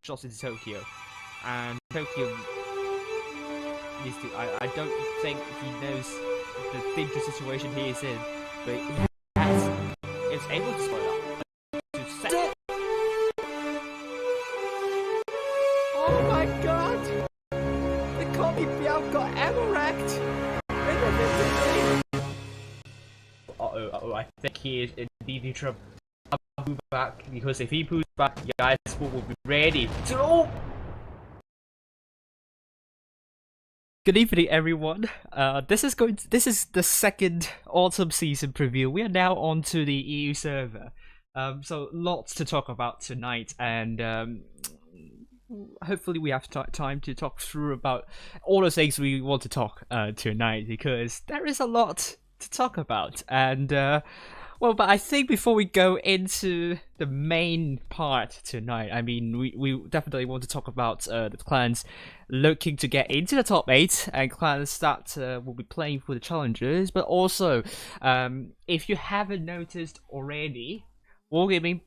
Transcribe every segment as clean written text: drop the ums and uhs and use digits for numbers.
shots into Tokyo, and Tokyo needs to. I don't think he knows the dangerous situation he is in, but is able to score that. To set. Oh my god! The Kobe Biao got ammo wrecked! Uh-oh, I think he is indeed in trouble. Move back, because if he moves back, you guys will be ready to. Good evening, everyone. This is the second autumn season preview. We are now on to the EU server. So lots to talk about tonight, and hopefully we have time to talk through about all the things we want to talk tonight, because there is a lot to talk about. And well, but I think before we go into the main part tonight, I mean, we definitely want to talk about the clans looking to get into the top 8 and clans that will be playing for the challengers. But also, if you haven't noticed already, WoTB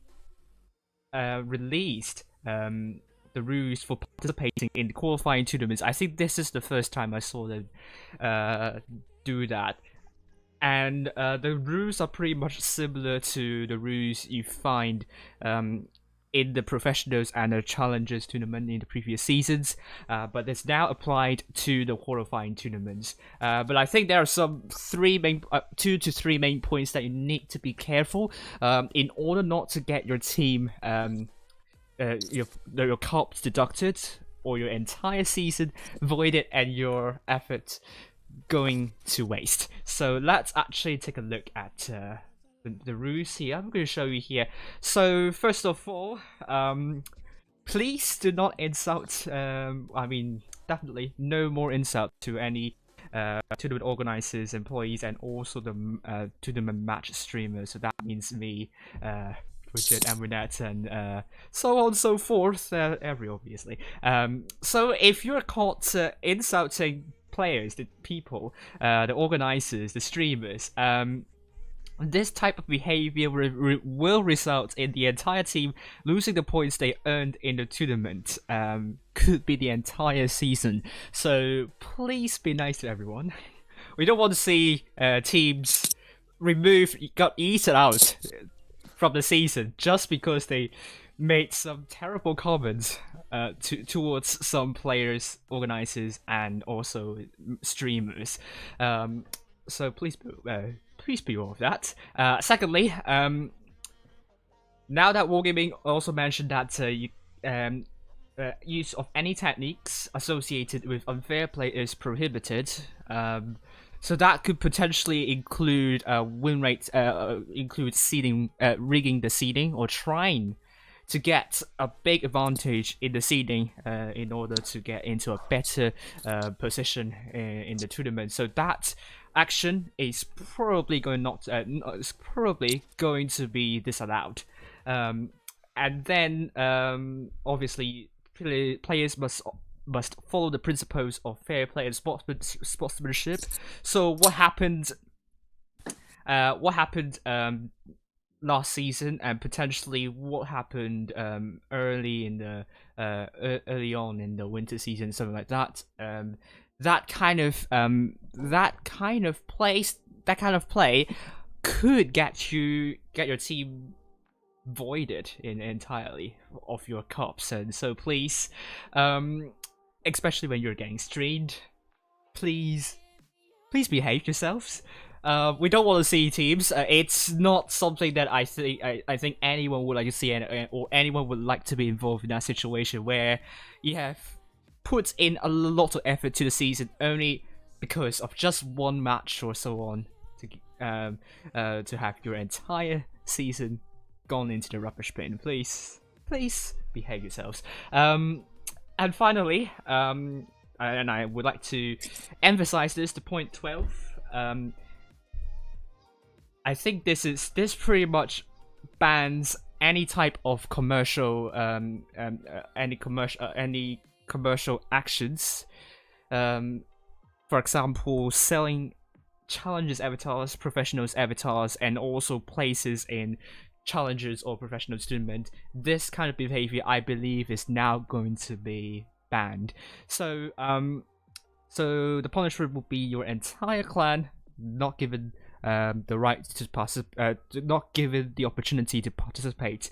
released the rules for participating in the qualifying tournaments. I think this is the first time I saw them do that. And the rules are pretty much similar to the rules you find in the professionals and the challengers tournament in the previous seasons, but it's now applied to the qualifying tournaments. But I think there are some 2 to 3 main points that you need to be careful in order not to get your team your cups deducted or your entire season voided and your effort going to waste. So let's actually take a look at the rules here. I'm going to show you here. So first of all, please do not insult. I mean, definitely no more insult to any tournament organizers, employees, and also the tournament match streamers. So that means me, Richard, Emrinet, and so on and so forth. Every obviously. So if you're caught insulting players, the people, the organizers, the streamers, this type of behavior will result in the entire team losing the points they earned in the tournament. Could be the entire season. So please be nice to everyone. We don't want to see teams got eaten out from the season just because they made some terrible comments towards some players, organizers, and also streamers. So please be aware of that. Secondly, now that WoGaming also mentioned that use of any techniques associated with unfair play is prohibited. So that could potentially include win rates, include seeding, rigging the seeding, or trying to get a big advantage in the seeding in order to get into a better position in the tournament. So that action is probably going to be disallowed. And then obviously players must follow the principles of fair play and sportsmanship. So what happened last season, and potentially what happened early on in the winter season, something like that. That kind of play could get your team voided entirely of your cups. And so please, especially when you're getting streamed, please behave yourselves. We don't want to see teams. It's not something that I think anyone would like to see, or anyone would like to be involved in that situation where you have put in a lot of effort to the season only because of just one match or so on to have your entire season gone into the rubbish bin. Please behave yourselves. And finally, and I would like to emphasize this, to point 12. I think this pretty much bans any type of commercial any commercial actions. For example, selling challenges avatars, professionals avatars, and also places in challengers or professional tournament, this kind of behavior, I believe, is now going to be banned. So so the punishment will be your entire clan not given the right to participate, not given the opportunity to participate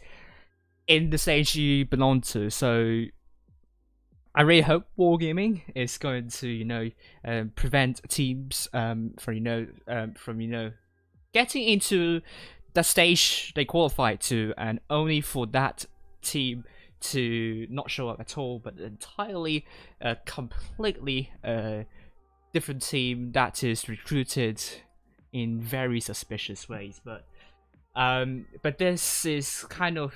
in the stage you belong to. So I really hope wargaming is going to prevent teams from getting into the stage they qualified to, and only for that team to not show up at all, but entirely completely different team that is recruited in very suspicious ways. But this is kind of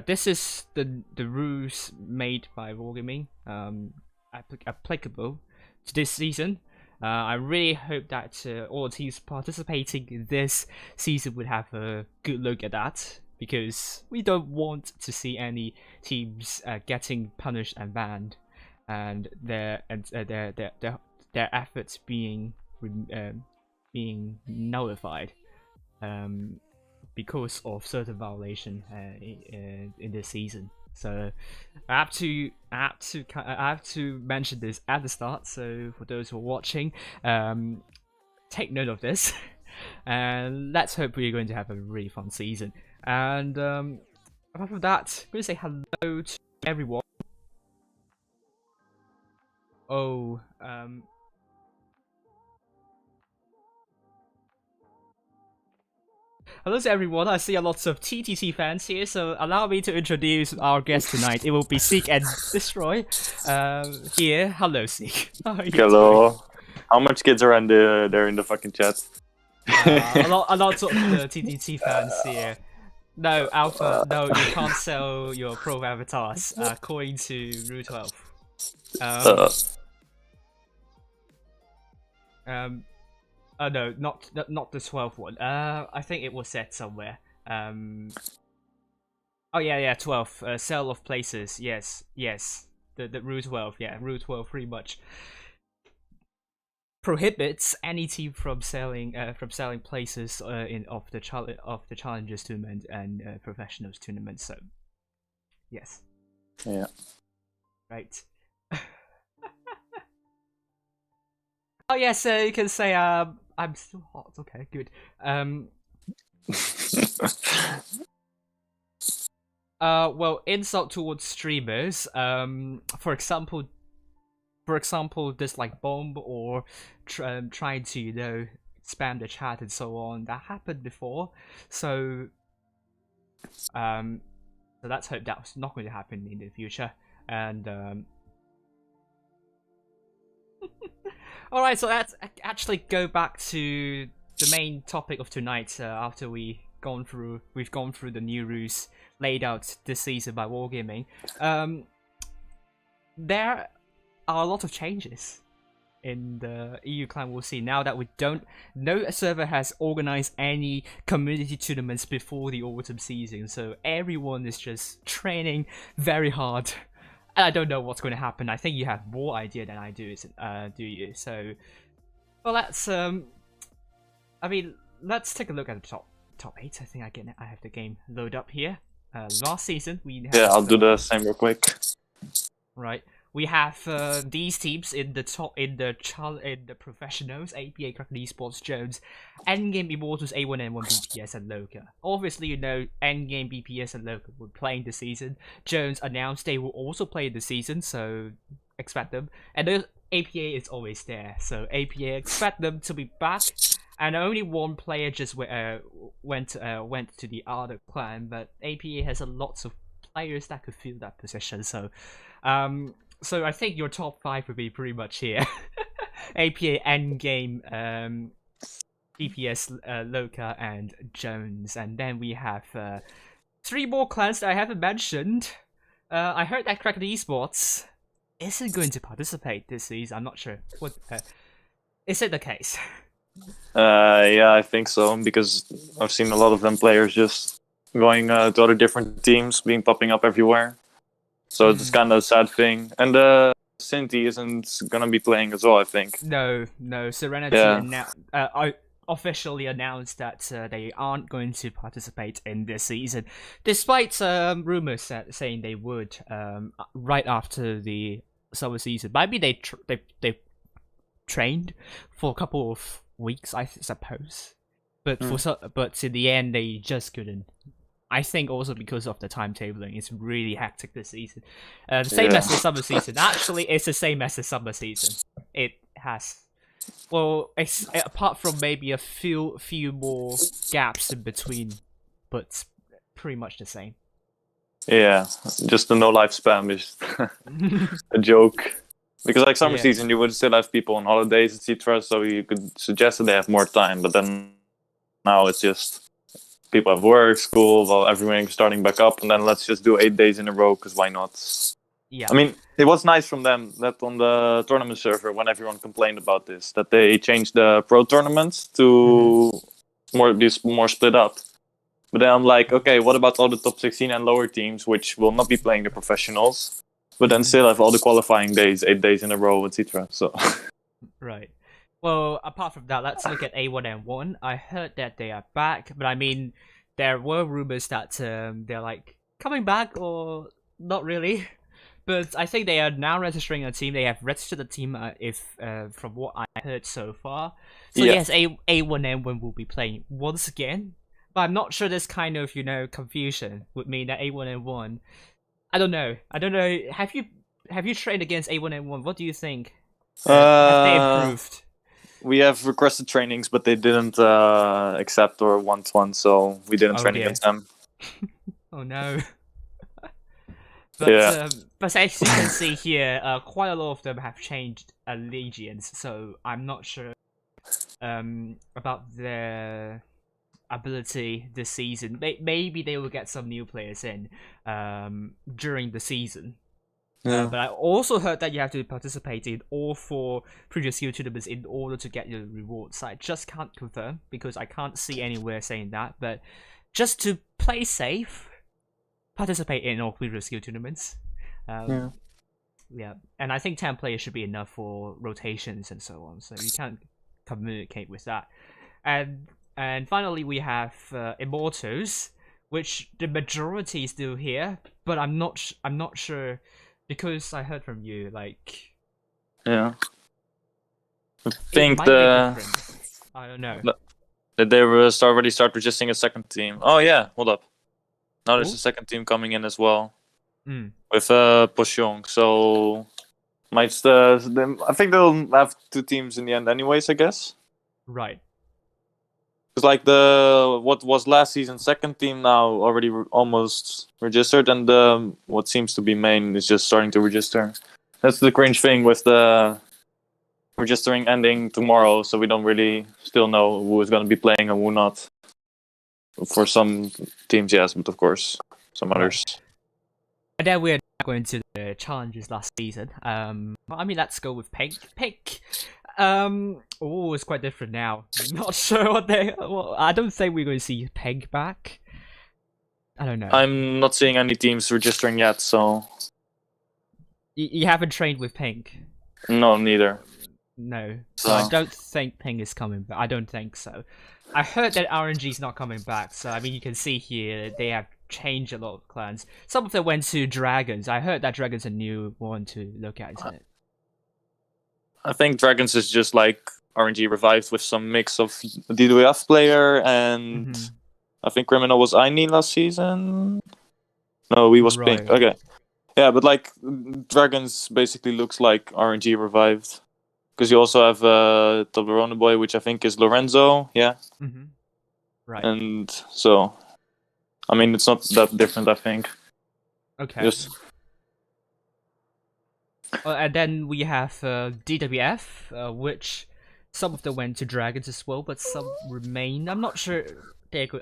this is the rules made by wargaming applicable to this season. I really hope that all teams participating in this season would have a good look at that, because we don't want to see any teams getting punished and banned, and their efforts being nullified because of certain violation in this season. So I have to mention this at the start. So for those who are watching, take note of this, and let's hope we're going to have a really fun season. And apart from that, I'm going to say hello to everyone. Oh, hello to everyone. I see a lots of TTT fans here, so allow me to introduce our guest tonight. It will be Seek and Destroy. Here, hello Seek. How are you Hello. doing? How much kids are there in the fucking chat? A lot of the TTT fans here. No, Alpha, no, you can't sell your pro avatars according to Rule 12. No, not the 12th one. I think it was said somewhere. Oh yeah, 12. Sale of places. Yes. The Rule 12. Yeah, Rule 12 pretty much prohibits any team from selling places of the challengers tournament and professionals tournament. So yes. Yeah. Right. Oh yes, you can say I'm still hot. Okay, good. Well, insult towards streamers. For example, this like bomb or trying to spam the chat and so on. That happened before, so let's hope that's not going to happen in the future. And all right, so let's actually go back to the main topic of tonight. After we've gone through the new rules laid out this season by wargaming, there are a lot of changes in the EU clan we'll see now that no server has organized any community tournaments before the autumn season, so everyone is just training very hard. And I don't know what's going to happen. I think you have more idea than I do, do you? So, well, let's let's take a look at the top 8. I think I have the game load up here. Last season we had, I'll do the same real quick. Right. We have these teams in the professionals: APA, Kraken Esports, Jones, Endgame Immortals, A1N1, BPS, and Loka. Obviously, Endgame, BPS, and Loka were playing the season. Jones announced they will also play the season, so expect them. And APA is always there, so APA expect them to be back. And only one player just went to the other clan, but APA has a lots of players that could fill that position. So, so I think your top 5 would be pretty much here. APA, Endgame, DPS, Loka, and Jones. And then we have 3 more clans that I haven't mentioned. I heard that Kraken Esports isn't going to participate this season. I'm not sure. What is it the case? Yeah, I think so, because I've seen a lot of them players just going to other different teams, popping up everywhere. So it's kind of a sad thing. And Cinti isn't gonna be playing as well, I think. No, Serenity. Yeah. officially announced that they aren't going to participate in this season, despite rumors saying they would right after the summer season. Maybe they trained for a couple of weeks, I suppose, but but in the end they just couldn't. I think also because of the timetabling, it's really hectic this season. The same as the summer season. Actually, it's the same as the summer season. It has, well, apart from maybe a few more gaps in between, but it's pretty much the same. Yeah, just the no lifespan is a joke. Because like summer season, you would still have people on holidays, etc. So you could suggest that they have more time. But then now it's just people have work, school, well, everything's starting back up, and then let's just do 8 days in a row, because why not? Yeah. I mean, it was nice from them that on the tournament server, when everyone complained about this, that they changed the pro tournaments to be more split up. But then I'm like, okay, what about all the top 16 and lower teams, which will not be playing the professionals, but then still have all the qualifying days, 8 days in a row, etc. So. Right. Well, apart from that, let's look at A1N1. I heard that they are back, but I mean, there were rumors that they're like coming back or not really. But I think they are now registering a team. They have registered a team, from what I heard so far. So yes, A1N1 will be playing once again. But I'm not sure this kind of confusion would mean that A1N1. I don't know. Have you trained against A1N1? What do you think? Have they improved? We have requested trainings, but they didn't accept or want one, so we didn't train against them. Oh no. But as you can see here, quite a lot of them have changed allegiance, so I'm not sure about their ability this season. Maybe they will get some new players in during the season. But I also heard that you have to participate in all 4 previous year tournaments in order to get your rewards. I just can't confirm because I can't see anywhere saying that. But just to play safe, participate in all previous year tournaments. Yeah, and I think 10 players should be enough for rotations and so on. So you can't communicate with that. And finally, we have Immortals, which the majority is still here, but I'm not sure. Because I heard from you, like... Yeah. I think I don't know. Did they already start registering a second team? Oh yeah, hold up. Now there's a second team coming in as well. With Pochong, so... I think they'll have 2 teams in the end anyways, I guess. Right. It's like what was last season's second team now already almost registered, and what seems to be main is just starting to register. That's the cringe thing with the registering ending tomorrow, so we don't really still know who is going to be playing and who not. For some teams, yes, but of course, some others. And then we're going to the challenges last season. I mean, let's go with Pink. It's quite different now. I'm not sure what they... Well, I don't think we're going to see Peg back. I don't know. I'm not seeing any teams registering yet, so... You haven't trained with Pink? No, neither. No. So I don't think Pink is coming back. I don't think so. I heard that RNG is not coming back, so I mean, you can see here, they have changed a lot of clans. Some of them went to Dragons. I heard that Dragons a new one to look at, isn't it? I think Dragons is just like RNG revived with some mix of DWF player and I think Criminal was Aini last season. No, he was Pink. Okay. Yeah, but like Dragons basically looks like RNG revived. Because you also have Toblerone Boy, which I think is Lorenzo, yeah? Right. And so, I mean, it's not that different, I think. Okay. And then we have DWF, which some of them went to Dragons as well, but some remain. I'm not sure.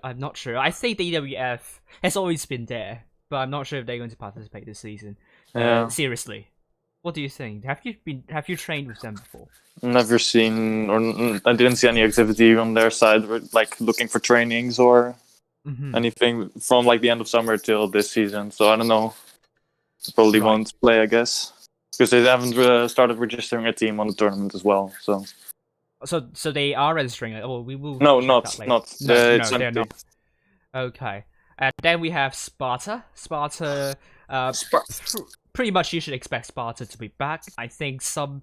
I'm not sure. I think DWF has always been there, but I'm not sure if they're going to participate this season. Seriously, what do you think? Have you trained with them before? Never seen, or I didn't see any activity on their side, like looking for trainings or anything from like the end of summer till this season. So I don't know. Probably won't play, I guess. Because they haven't started registering a team on the tournament as well, so... So they are registering it. Oh, we will No, check that later. not. No, It's no, they're empty. not. Okay. And then we have Sparta. Sparta, pretty much you should expect Sparta to be back. I think some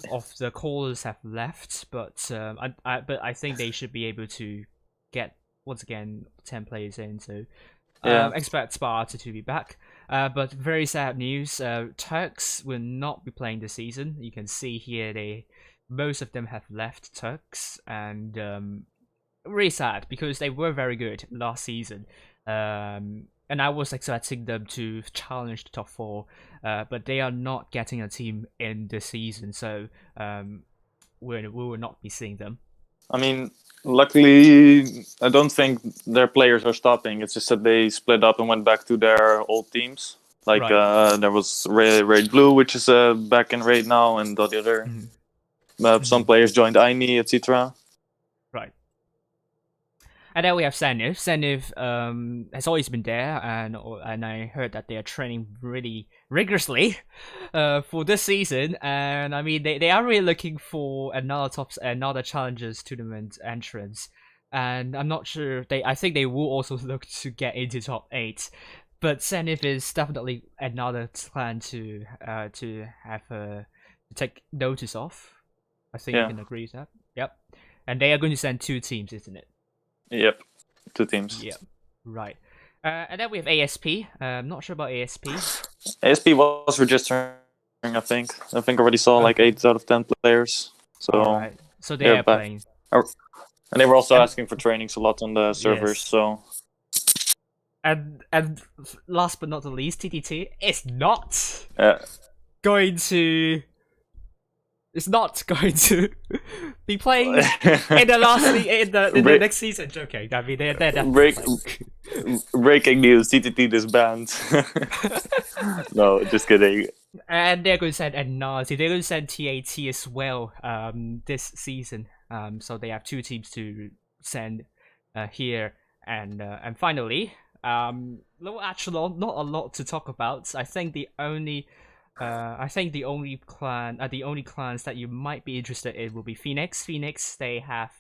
of the callers have left, but I think they should be able to get once again 10 players in. So Yeah. expect Sparta to be back. But very sad news. Turks will not be playing this season. You can see here most of them have left Turks, and really sad because they were very good last season. And I was expecting them to challenge the top four, but they are not getting a team in this season, so we will not be seeing them. I mean, luckily, I don't think their players are stopping. It's just that they split up and went back to their old teams. Like Right. there was Raid Blue, which is back in Raid now, and the other. Some players joined INI, etc. Right. And then we have Zenith. Zenith has always been there, and I heard that they are training really rigorously for this season. And I mean, they are really looking for another Challengers tournament entrance. And I'm not sure I think they will also look to get into top 8. But Zenith is definitely another clan to have to take notice of. I think you can agree with that. Yep. And they are going to send 2 teams, isn't it? Yep, 2 teams. Yep. Right. And then we have ASP. I'm not sure about ASP. ASP was registering, I think. I think already saw like 8 out of 10 players. So, right. So they are playing. And they were also asking for trainings a lot on the servers, Yes. so... And last but not the least, TTT is not going to... It's not going to be playing in the next season. Okay, I mean they're breaking news: TTT disbanded. No, just kidding. And they're going to send Nazi. They're going to send TAT as well. This season. So they have 2 teams to send here, and finally, low echelon. Not a lot to talk about. I think the only clans that you might be interested in will be Phoenix. Phoenix, they have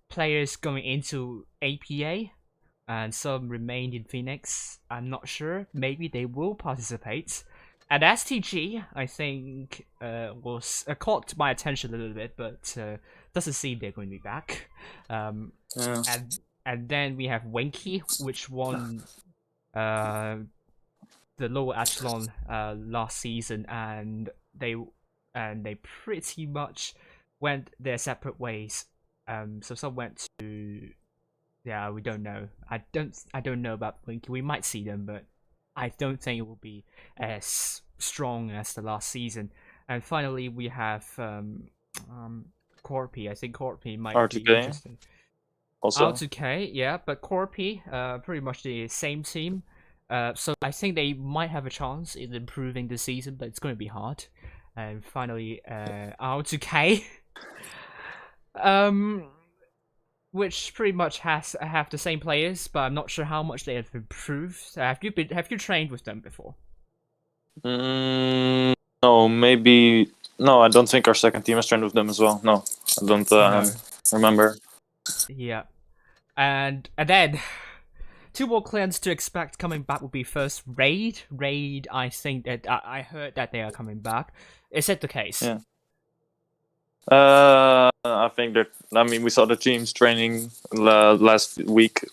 players going into APA, and some remained in Phoenix. I'm not sure. Maybe they will participate. And STG, I think, was caught my attention a little bit, but doesn't seem they're going to be back. And then we have Winky, which won the lower echelon last season, and they pretty much went their separate ways. So some went to we don't know. I don't know about Winky. We might see them, but I don't think it will be as strong as the last season. And finally, we have Corpi. I think Corpi might R2K. be interesting. Also, R2K, yeah, but Corpi, pretty much the same team. So I think they might have a chance in improving this season, but it's going to be hard. And finally, R2K, which pretty much have the same players, but I'm not sure how much they have improved. Have you trained with them before? No, maybe no. I don't think our second team has trained with them as well. No, I don't remember. Yeah, and then 2 more clans to expect coming back will be first Raid. Raid, I think that I heard that they are coming back. Is that the case? Yeah. I think that. I mean, we saw the teams training last week.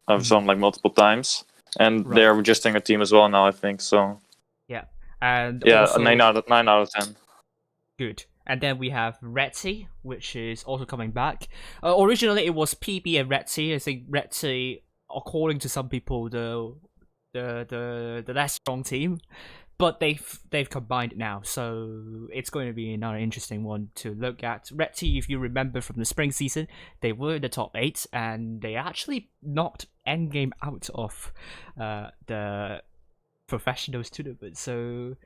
I've saw them like multiple times, and they're registering a team as well now. I think so. Yeah, and yeah, also, 9 out of 10. Good. And then we have Retty, which is also coming back. Originally, it was PB and Retty. I think Retty, according to some people, the less strong team, but they've combined it now, so it's going to be another interesting one to look at. Retty, if you remember from the spring season, they were in the top 8, and they actually knocked Endgame out of the professionals tournament. So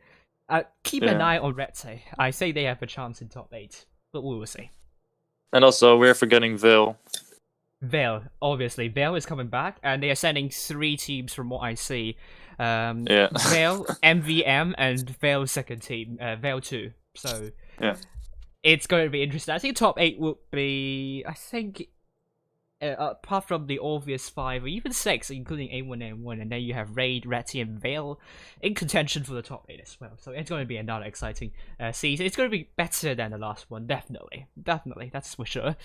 keep an eye on Retty. I say they have a chance in top 8, but we will see. And also, we're forgetting Vale. Vale, obviously, Vale is coming back, and they are sending 3 teams from what I see. Vale, MVM, and Vale second team, Vale 2. So it's going to be interesting. I think top 8 would be, I think, apart from the obvious 5 or even 6, including A1 and M1, and then you have Raid, Retty, and Vale in contention for the top 8 as well. So it's going to be another exciting season. It's going to be better than the last one, definitely, that's for sure.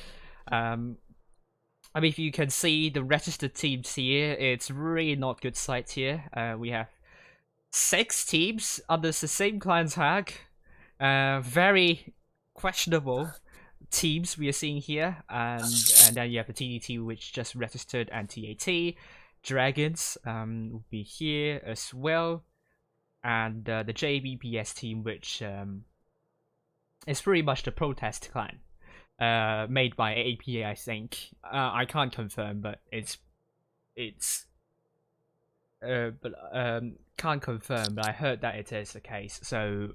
I mean, if you can see the registered teams here, it's really not good sight here. We have 6 teams under the same clan tag. Very questionable teams we are seeing here, and then you have the TDT, which just registered, and TAT. Dragons will be here as well, and the JBPS team, which is pretty much the protest clan, made by APA, I think. I can't confirm, but it's can't confirm, but I heard that it is the case. So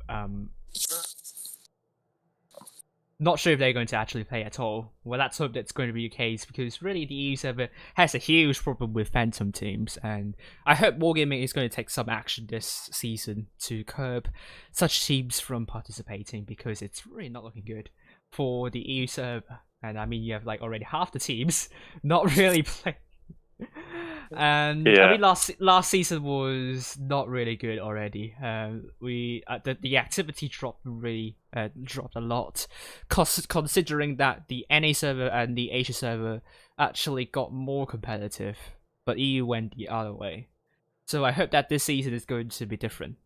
not sure if they're going to actually play at all. Well, let's hope that's going to be the case, because really the EU server has a huge problem with Phantom teams, and I hope Wargaming is going to take some action this season to curb such teams from participating, because it's really not looking good for the EU server. And I mean, you have like already half the teams not really playing. And Yeah. I mean, last season was not really good already. The activity dropped really dropped a lot, considering that the NA server and the Asia server actually got more competitive, but EU went the other way. So I hope that this season is going to be different.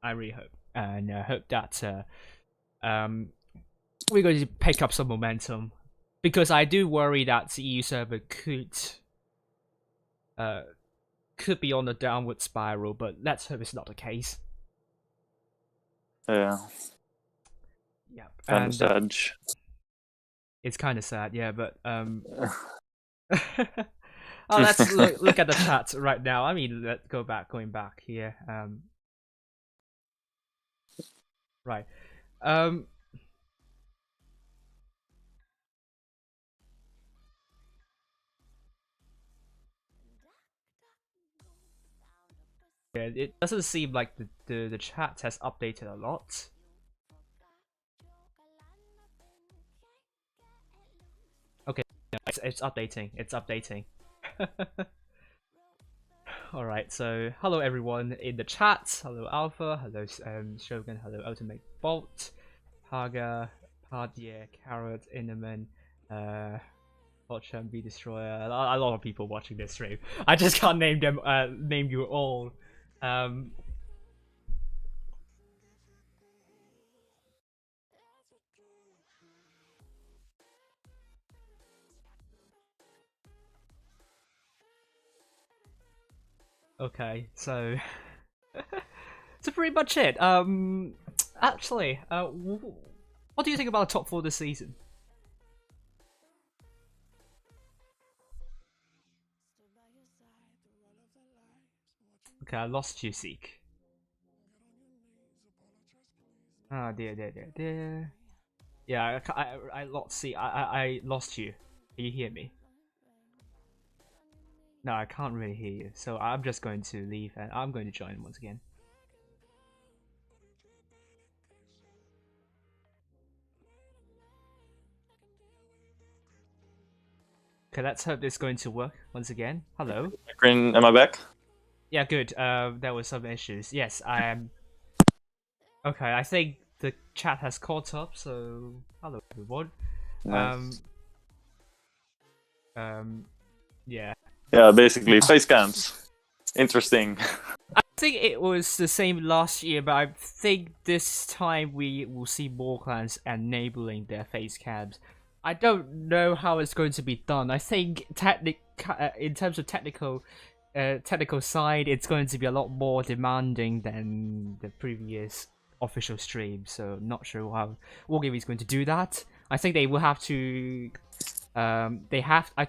I really hope, and I hope that we're going to pick up some momentum, because I do worry that the EU server could be on a downward spiral, but let's hope it's not the case. Yeah. Yeah. And sad. It's kind of sad, yeah, but oh, let's look at the chat right now. I mean, let's going back here. Right. Yeah, it doesn't seem like the chat has updated a lot. Okay, no, it's updating. It's updating. Alright, so hello everyone in the chat. Hello Alpha, hello Shogun, hello Ultimate Bolt, Haga, Pardia, Carrot, Innerman, Watcham, Be Destroyer. A lot of people watching this stream. I just can't name them. Name you all. Okay, so so pretty much it. Actually, what do you think about the top 4 this season? Okay, I lost you, Seek. Oh dear. Yeah, I lost. See, I lost you. Can you hear me? No, I can't really hear you. So I'm just going to leave, and I'm going to join once again. Okay, let's hope this is going to work once again. Hello. Am I back? Yeah, good. There were some issues. Yes, I am. Okay, I think the chat has caught up. So hello everyone. Nice. Yeah. Yeah, basically face cams. Interesting. I think it was the same last year, but I think this time we will see more clans enabling their face cams. I don't know how it's going to be done. I think in terms of technical side, it's going to be a lot more demanding than the previous official stream. So not sure how Wargaming is going to do that. I think they will have to. I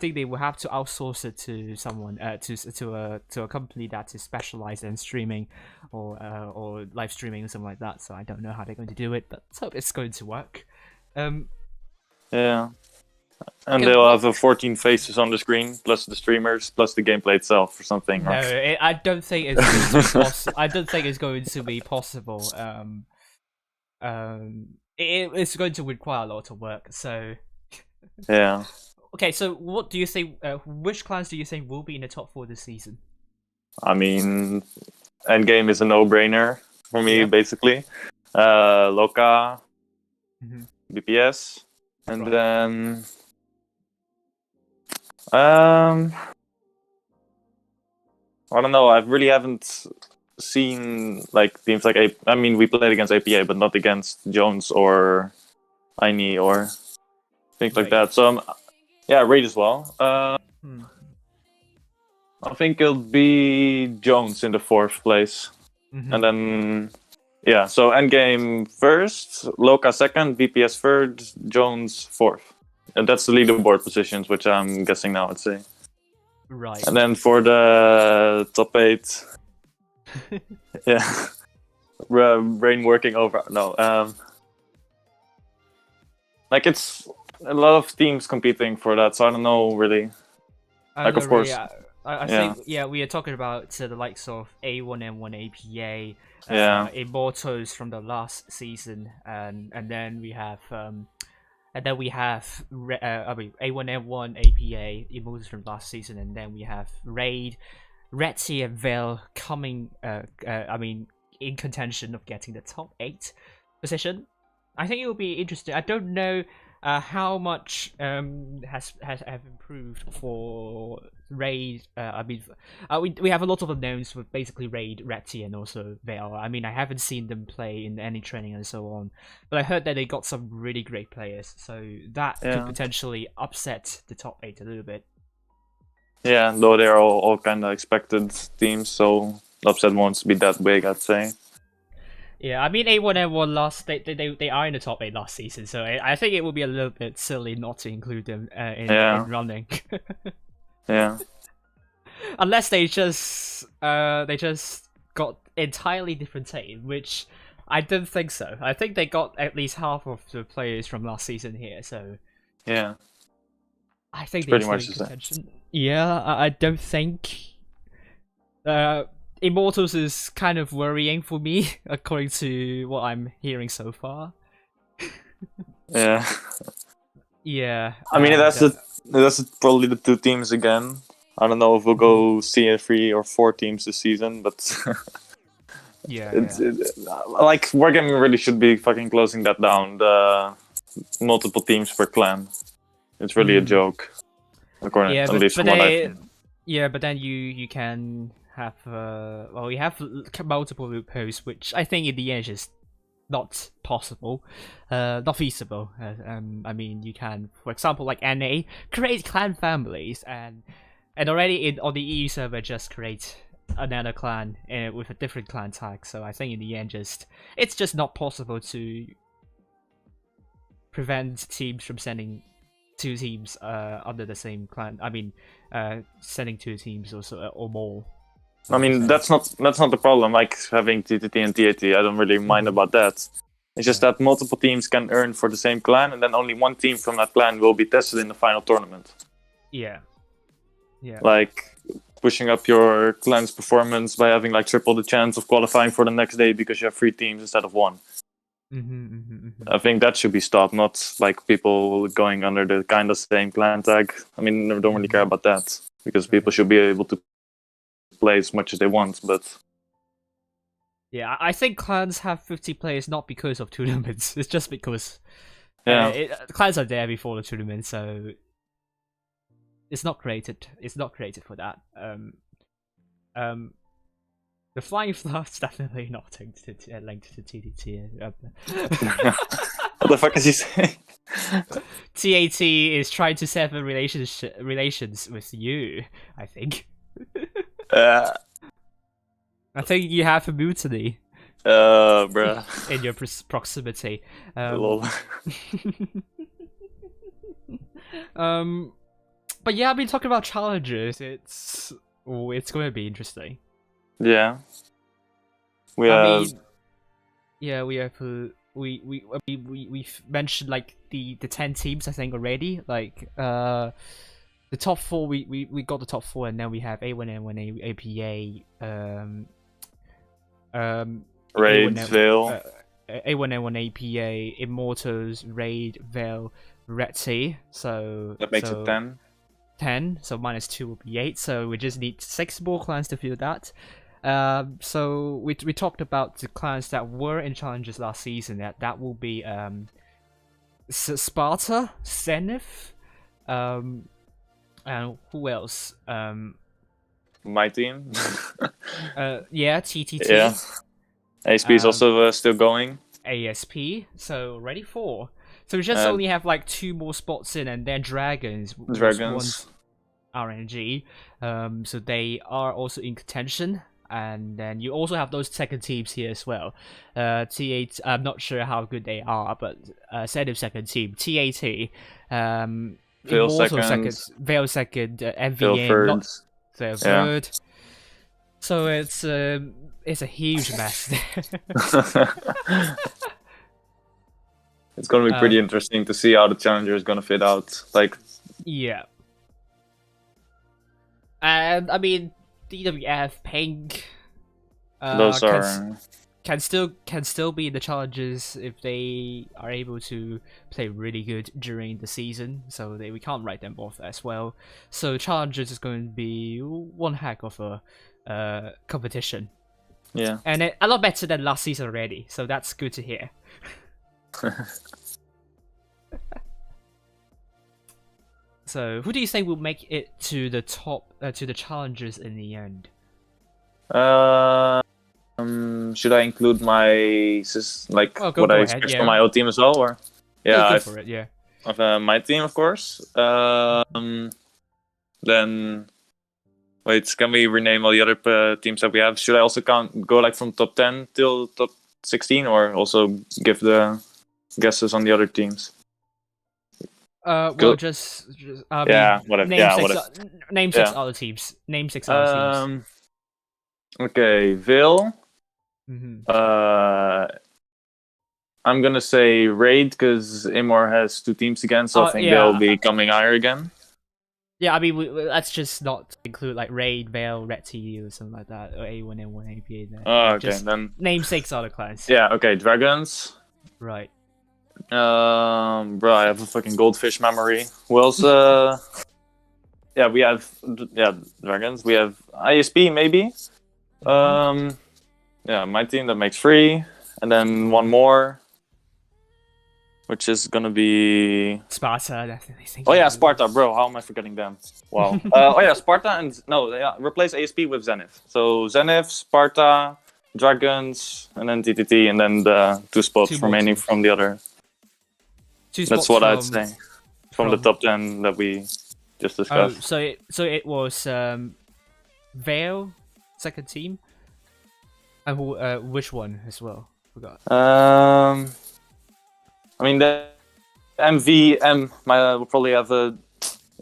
think they will have to outsource it to someone, to a company that is specialized in streaming, or live streaming or something like that. So I don't know how they're going to do it, but let's hope it's going to work. Yeah. And they'll have 14 faces on the screen, plus the streamers, plus the gameplay itself, or something. No, Right? I don't think it's going to be I don't think it's going to be possible. it's going to require a lot of work. So Yeah. okay, so what do you think? Which clans do you think will be in the top 4 this season? I mean, Endgame is a no-brainer for me, Yeah. basically. Loka, Hmm. BPS, and Right. then um, I don't know. I really haven't seen like teams like I mean, we played against APA, but not against Jones or Aini or things like Raid. that. So yeah, Raid as well. Hmm. I think it'll be Jones in the 4th place, Mm-hmm. and then yeah. So Endgame first, Loka second, BPS third, Jones 4th, and that's the leaderboard positions, which I'm guessing now. I'd say. Right. And then for the top 8, yeah, brain working over. No, like it's a lot of teams competing for that, so I don't know really. I don't Like know, of really. course, I yeah, think we are talking about the likes of A1M1 APA, yeah, Immortals from the last season, and then we have I mean A1M1 APA Immortals from last season, and then we have Raid, Retzi, and Veil coming. I mean, in contention of getting the top 8 position. I think it will be interesting. I don't know how much has have improved for Raid. I mean, we have a lot of unknowns with basically Raid, Retty, and also Veil. I mean, I haven't seen them play in any training and so on, but I heard that they got some really great players, so that could yeah, potentially upset the top 8 a little bit. yeah. Though they're all kind of expected teams, so the upset won't be that big, I'd say. Yeah, I mean A1M1 last they are in the top 8 last season, so I think it would be a little bit silly not to include them in Yeah, running. yeah, Unless they just got entirely different team, which I don't think so. I think they got at least half of the players from last season here, so yeah. I think It's they're pretty still much in the same. contention. Yeah, I don't think uh Immortals is kind of worrying for me, according to what I'm hearing so far. Yeah, Yeah, I mean and that's probably the 2 teams again. I don't know if we'll go see 3 or 4 teams this season, but yeah, it's yeah. like Wargaming really should be fucking closing that down. The multiple teams per clan. It's really a Mm. joke, according Yeah, at least but from what I've they seen. yeah, but then you can have well, you have multiple loopholes, which I think in the end is not possible, not feasible. I mean, you can, for example, like NA, create clan families, and already on the EU server just create another clan with a different clan tag. So I think in the end, it's just not possible to prevent teams from sending 2 teams under the same clan. I mean, sending 2 teams or more. I So to mean, say. that's not the problem. Like having TTT and TAT, I don't really mind Mhm. about that. It's just Yeah. that multiple teams can earn for the same clan, and then only one team from that clan will be tested in the final tournament. Yeah. Yeah. Like pushing up your clan's performance by having like triple the chance of qualifying for the next day because you have 3 teams instead of 1. I think that should be stopped, not like people going under the kind of same clan tag. I mean, I don't really care about that because people Right. should be able to play as much as they want, but Yeah, I think clans have 50 players not because of tournaments. It's just because yeah. clans are there before the tournament, so it's not created. It's not created for that. Um, the Flying Flood's definitely not linked to TDT. What the fuck is he saying? TAT is trying to sever relations with you. I think. Uh, I think you have a mutiny bruh. in your proximity. Lol. Um, but yeah, I've been talking about challenges. It's going to be interesting. Yeah. We I have. mean, yeah, we have we've mentioned like the 10 teams I think already. Like the top 4 we got the top 4, and then we have A1N1 APA Raid, A1M Veil. A1N1 APA, Immortals, Raid, Veil, Reti. So That makes it 10. 10. So -2 will be 8. So we just need 6 more clans to fill that. So we talked about the clans that were in challenges last season. That will be Sparta, Zenith, and who else? My team. Yeah, TTT. Yeah. ASP is also still going. ASP. So ready 4. So we just And- only have like 2 more spots in, and then Dragons. Dragons. RNG. So they are also in contention. And then you also have those second teams here as well. T8, I'm not sure how good they are, but Zenith second team. TAT, Veil Immortal second. Veil second, Veil MVM, third. not Veil Yeah. third. So it's a huge mess. It's gonna be pretty interesting to see how the challenger is gonna fit out. Like, Yeah. And I mean, DWF, Pink, those are can still be in the challenges if they are able to play really good during the season. So we can't write them off as well. So challenges is going to be one heck of a competition, yeah. and a lot better than last season already. So that's good to hear. So, who do you think will make it to the top, to the challenges in the end? Should I include my Oh, go what I ahead, expect yeah. from my old team as well, or Go yeah, for it, yeah. of my team, of course. Then wait, can we rename all the other teams that we have? Should I also go like from top 10 till top 16, or also give the guesses on the other teams? Well, just yeah, whatever. Name Yeah, six, whatever. name 6 Yeah. other teams. Name 6 other teams. Okay, Veil. Mhm. I'm gonna say Raid because Immor has 2 teams again, so I think yeah. they'll be coming higher again. Yeah, I mean, let's just not include like Raid, Veil, Red T or something like that, or A1N1 APA there. Oh, okay, Just then. name 6 other clans. Yeah, okay, Dragons. Right. Bro, I have a fucking goldfish memory. Who else? Yeah, we have Dragons. We have ISP maybe. Yeah, my team that makes 3, and then one more, which is gonna be Sparta, definitely. Oh yeah, Sparta, bro. How am I forgetting them? Wow. Oh yeah, Sparta and replace ASP with Zenith. So Zenith, Sparta, Dragons, and then TTT, and then the 2 spots 2 more remaining teams. from the other. 2 That's spots what I'd from- say from the top 10 that we just Oh, discussed. so it was Veil, second team, and which one as well? Forgot. I mean the MVM will probably have a.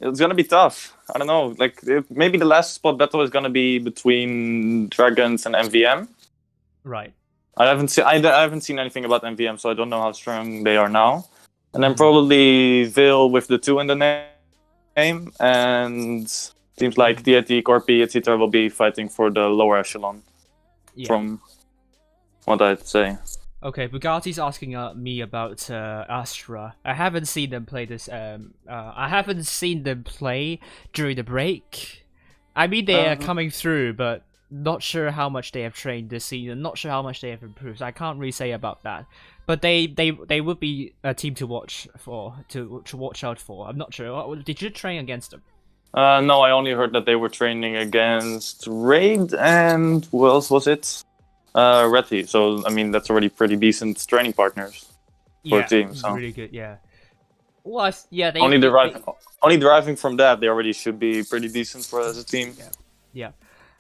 It's gonna be tough. I don't know. Like maybe the last spot battle is gonna be between Dragons and MVM. Right. I haven't seen anything about MVM, so I don't know how strong they are now. And then probably Veil with the 2 in the name, and teams like TIT, Corpi, etc. will be fighting for the lower echelon. Yeah. From what I'd say. Okay, Bugatti's asking me about Astra. I haven't seen them play this. I haven't seen them play during the break. I mean, they are coming through, but not sure how much they have trained this season. Not sure how much they have improved. I can't really say about that. But they would be a team to watch for, to watch out for. I'm not sure. Did you train against them? No, I only heard that they were training against Raid and who else was it? Reti. So I mean that's already pretty decent training partners for a team. So really good. Yeah. Well, yeah. They only deriving from that, they already should be pretty decent for as a team. Yeah.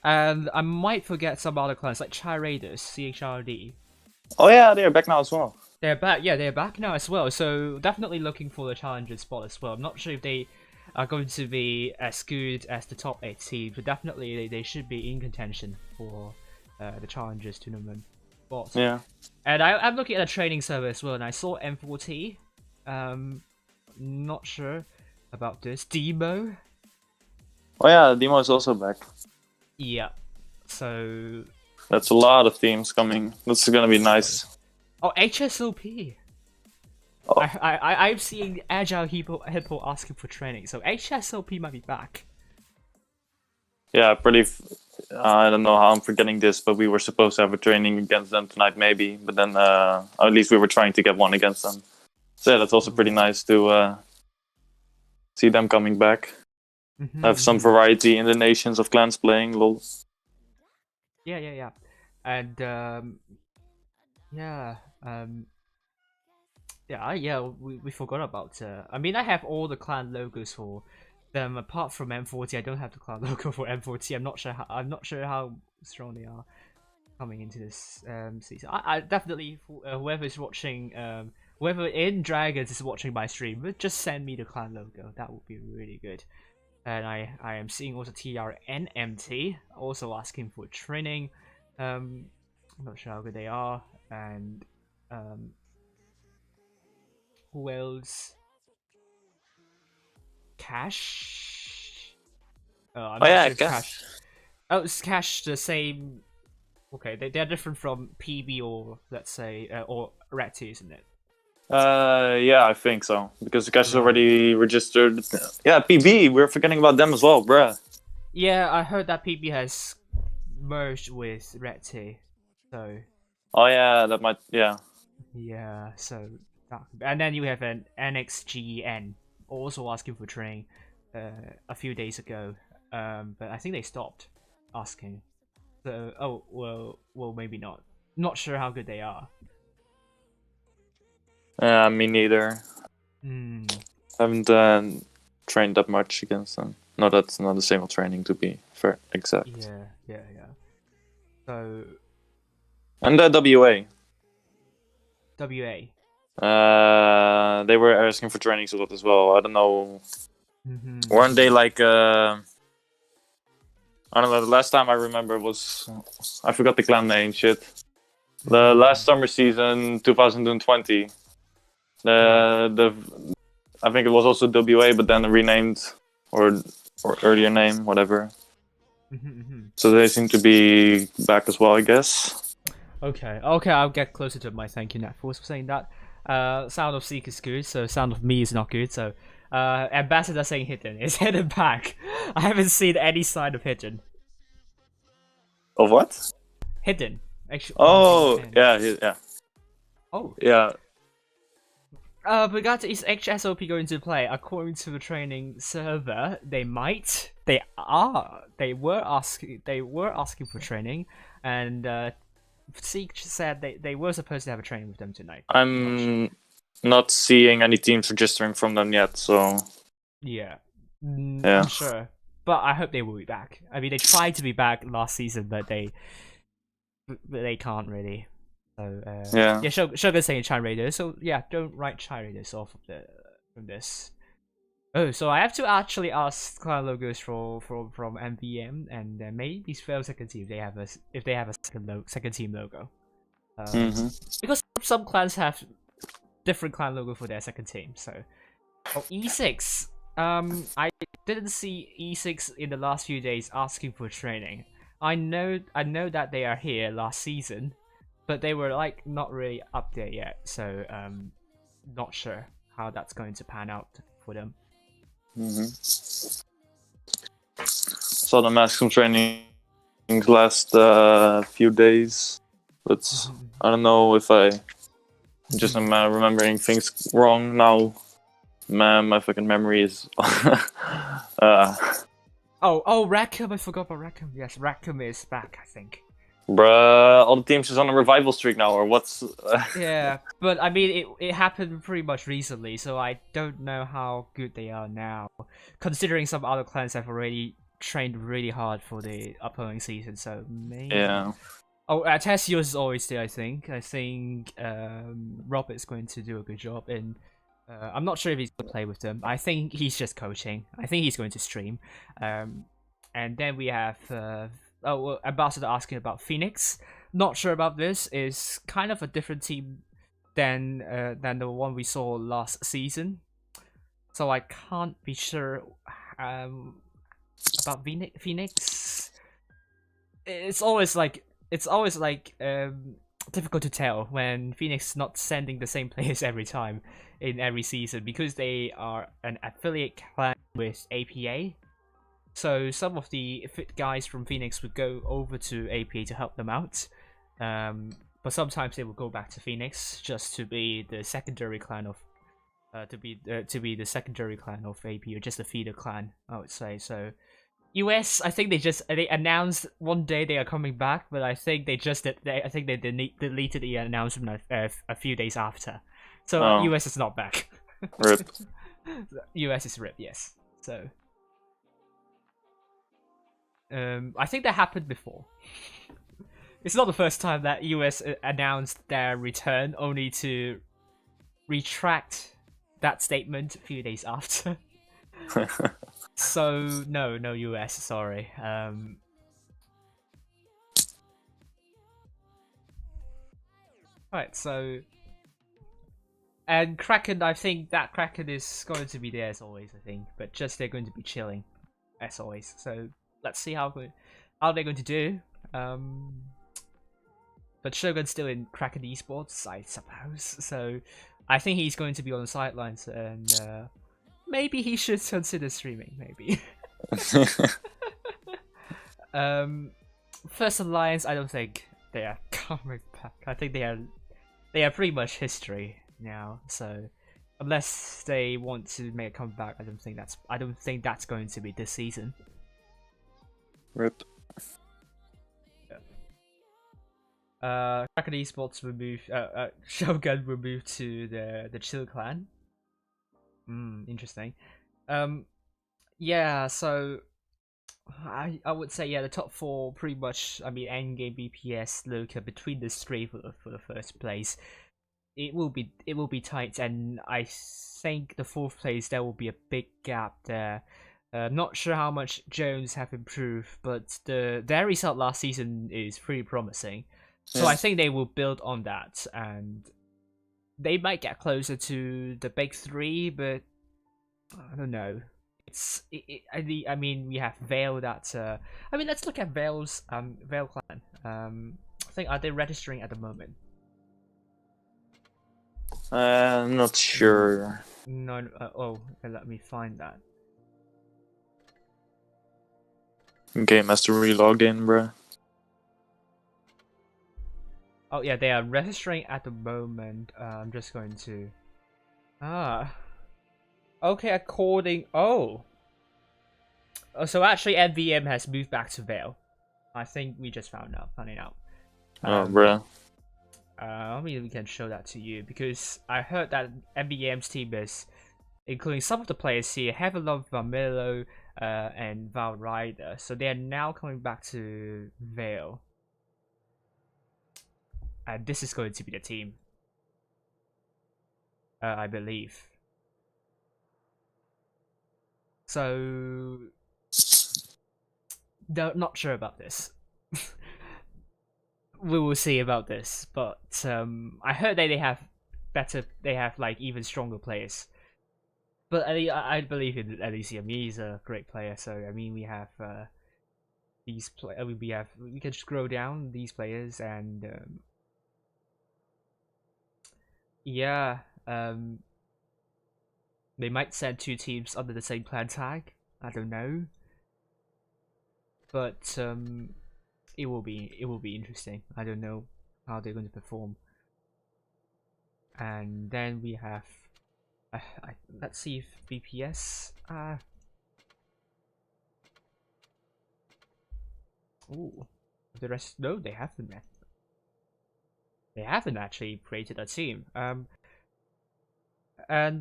And I might forget some other clans like Chai Raiders, CHRD. Oh yeah, they're back now as well. They're back. Yeah, they're back now as well. So definitely looking for the challenger spot as well. I'm not sure if they are going to be as good as the top 8 teams, but definitely they should be in contention for the challengers tournament spot. Yeah. And I'm looking at a training server as well, and I saw M4T. Not sure about this. Demo. Oh yeah, Demo is also back. Yeah. So That's a lot of teams coming. That's gonna be nice. Oh, HSOP. Oh, I'm seeing Agile Hippo asking for training, so HSOP might be back. yeah, I don't know how I'm forgetting this, but we were supposed to have a training against them tonight, maybe. But then, at least we were trying to get one against them. So yeah, that's also pretty nice to see them coming back. Have some variety in the nations of clans playing. Lol. Yeah. And yeah, we forgot about. I mean, I have all the clan logos for them. Apart from M40, I don't have the clan logo for M40. I'm not sure how strong they are coming into this season. I definitely whoever's watching, whoever in Dragons is watching my stream, would just send me the clan logo. That would be really good. And I am seeing also TRNMT also asking for training. I'm not sure how good they are. And who else? Cash. I'm Oh not yeah, sure I if guess. Cash. Oh, is Cash the same? Okay, they're different from PB or let's say or Ratty, isn't it? Yeah, I think so because the cash is Right. already registered. Yeah, PB. We're forgetting about them as well, bruh. Yeah, I heard that PB has merged with Ratty, so Oh yeah, that might. Yeah. yeah, so and then you have an NXGN also asking for training a few days ago, but I think they stopped asking. So well maybe not. Not sure how good they are. Me neither. Hmm. Haven't trained that much against them. No, that's not the same old training to be fair, exact. Yeah. So And the WA. WA. They were asking for trainings a lot as well. I don't know. Weren't they like? I don't know. The last time I remember was I forgot the clan name. Shit. The last summer season, 2020. Right. The I think it was also WA, but then renamed or earlier name, whatever. So they seem to be back as well, I guess. Okay, I'll get closer to my thank you, Nat, for saying that. Sound of Seek is good, so Sound of Me is not good, so Ambassador saying hidden. Is hidden back? I haven't seen any sign of hidden. Of what? Hidden. Actually, Oh, HN. yeah. Oh. Yeah. But is HSOP going to play? According to the training server, they might. They are. They were asking for training, and Seek said they were supposed to have a training with them tonight. I'm not seeing any teams registering from them yet, so Yeah, yeah. unsure, but I hope they will be back. I mean, they tried to be back last season, but they can't really. So Yeah. yeah, Sugar's saying Chai Raiders. So yeah, don't write Chai Raiders off of from this. Oh, so I have to actually ask clan logos from MVM and maybe Spell second team. If they have a second team logo. Because some clans have different clan logo for their second team. So E6. I didn't see E6 in the last few days asking for training. I know that they are here last season, but they were like not really up there yet. So not sure how that's going to pan out for them. Saw them ask some training last few days, but I don't know if I just am remembering things wrong now. Man, my fucking memory is. Oh, Rackham! I forgot about Rackham. Yes, Rackham is back, I think. Bruh, all the teams is on a revival streak now, or what's? Yeah, but I mean, it happened pretty much recently, so I don't know how good they are now. Considering some other clans have already trained really hard for the upcoming season, so maybe. Yeah. Oh, Tessios is always there. I think Robert's going to do a good job in. I'm not sure if he's going to play with them. I think he's just coaching. I think he's going to stream. And then we have Ambassador asking about Phoenix. Not sure about this. Is kind of a different team than the one we saw last season. So I can't be sure about Phoenix. It's always like difficult to tell when Phoenix is not sending the same players every time in every season because they are an affiliate clan with APA. So some of the fit guys from Phoenix would go over to APA to help them out. But sometimes they will go back to Phoenix just to be the secondary clan of to be the secondary clan of AP, or just a feeder clan, I would say. So US, I think they announced one day they are coming back, but I think they deleted the announcement a few days after. So Oh, US is not back. rip. US is ripped, yes. So I think that happened before. It's not the first time that US announced their return only to retract that statement a few days after. So no US, sorry. Right, so and Kraken, I think that Kraken is going to be there as always, I think, but just they're going to be chilling as always. So let's see how they're going to do. But Shogun's still in Kraken Esports, I suppose. So I think he's going to be on the sidelines, and maybe he should consider streaming. Maybe. First Alliance, I don't think they are coming back. I think they are pretty much history now. So unless they want to make a comeback, I don't think that's going to be this season. Rip. Kraken Esports will move. Shogun will move to the Chill Clan. Interesting. Yeah. So I would say the top four pretty much. I mean, Endgame, BPS, Luca between the three for the first place. It will be tight, and I think the fourth place there will be a big gap there. Not sure how much Jones have improved, but their result last season is pretty promising. So I think they will build on that, and they might get closer to the big three, but I don't know. I mean, we have Vale that. I mean, let's look at Vale's Vale clan. I think are they registering at the moment? I'm not sure. No. Okay, let me find that. Game has to relog in, bruh. Oh yeah, they are registering at the moment. I'm just going to. Okay, so actually NVM has moved back to Vale. I think we just finding out. Oh, bruh. I mean, we can show that to you because I heard that NVM's team is, including some of the players here, have a lot of Vamilo and Val Rider, so they are now coming back to Vale. And this is going to be the team, I believe. So, not sure about this. We will see about this, but I heard that they have like even stronger players. But I believe in Elysium. He's a great player, so I mean we have these we can just grow down these players and. Yeah, they might send two teams under the same clan tag. I don't know, but it will be interesting. I don't know how they're going to perform. And then we have, let's see if BPS. Ooh, the rest. No, they haven't. They haven't actually created a team. And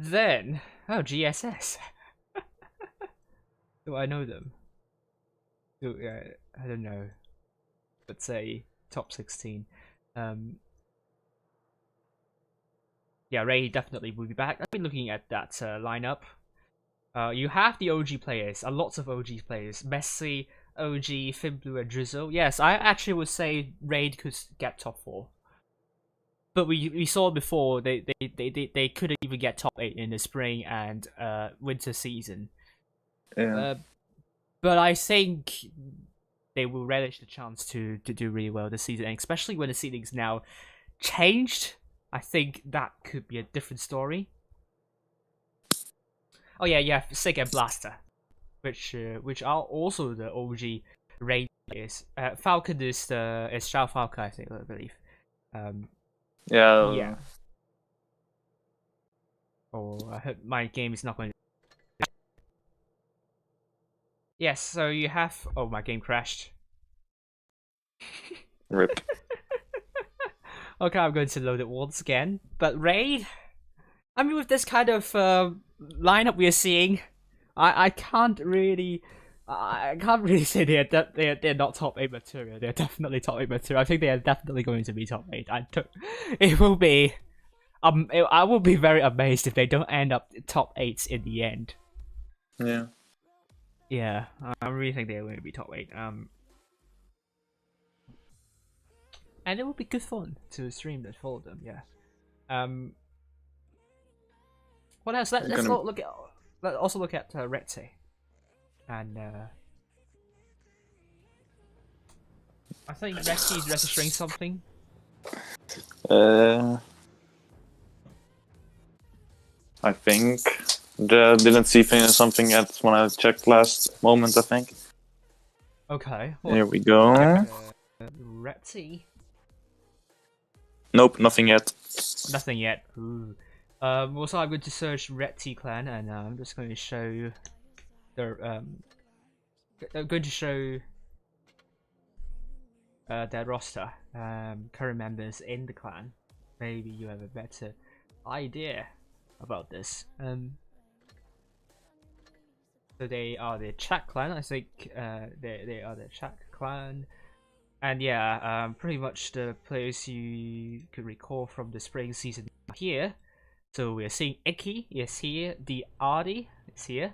then GSS. Do I know them? I don't know. Let's say top 16. Yeah, Ray definitely will be back. I've been looking at that lineup. You have the OG players, lots of OG players. Messi, OG, Finblue, and Drizzle. Yes, I actually would say Raid could get top 4. But we saw before they couldn't even get top 8 in the spring and winter season. Yeah. But I think they will relish the chance to do really well this season, and especially when the seedings now changed, I think that could be a different story. Oh yeah, yeah, Sig and Blaster, which are also the OG raid players. Falcon is Shao Falcon, I think, I believe. Yeah. Yeah. Oh, I hope my game is not going to. Yes, so you have. Oh, my game crashed. Rip. Okay, I'm going to load it once again. But raid, I mean, with this kind of lineup we are seeing, I can't really. I can't really say they're not top 8 material. They're definitely top 8 material. I think they are definitely going to be top 8. It will be. I will be very amazed if they don't end up top 8s in the end. Yeah. Yeah, I really think they're going to be top 8. And it will be good fun to stream that for them. Yeah. What else? Let's look at. Let's also look at Rete. And I think Rete is registering something. I think didn't see something yet when I checked last moment. I think. Okay. Here we go. Rete. Nope, nothing yet. Nothing yet. Ooh. Also, I'm going to search Rete clan, and I'm just going to show their I'm going to show their roster, current members in the clan. Maybe you have a better idea about this. So they are the Chak clan. I think they are the Chak clan. And yeah, pretty much the players you could recall from the spring season here. So we are seeing Icky is here, the Ardi is here,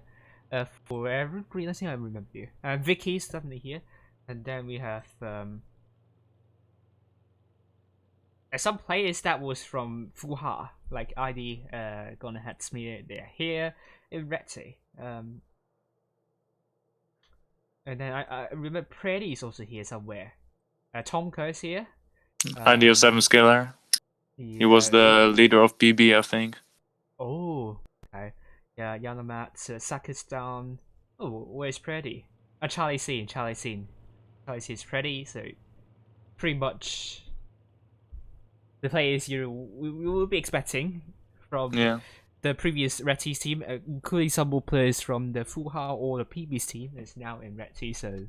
Forever Green, I think I remember you, and Vicky is definitely here, and then we have some players that was from Fuha, like ID, Gonna Head Smear, they're here, in Rete, and then I remember Pretty is also here somewhere. Tomko is here. Idea 7 scalar. Yeah, He was the leader of PB, I think. Oh, okay. Yeah, Yanamat, Sakistan. Oh, where's Pretty? Charlie Scene. Charlie Scene is Pretty, so pretty much the players we will be expecting from the previous Reti's team, including some more players from the Fuha or the PB's team is now in Reti, so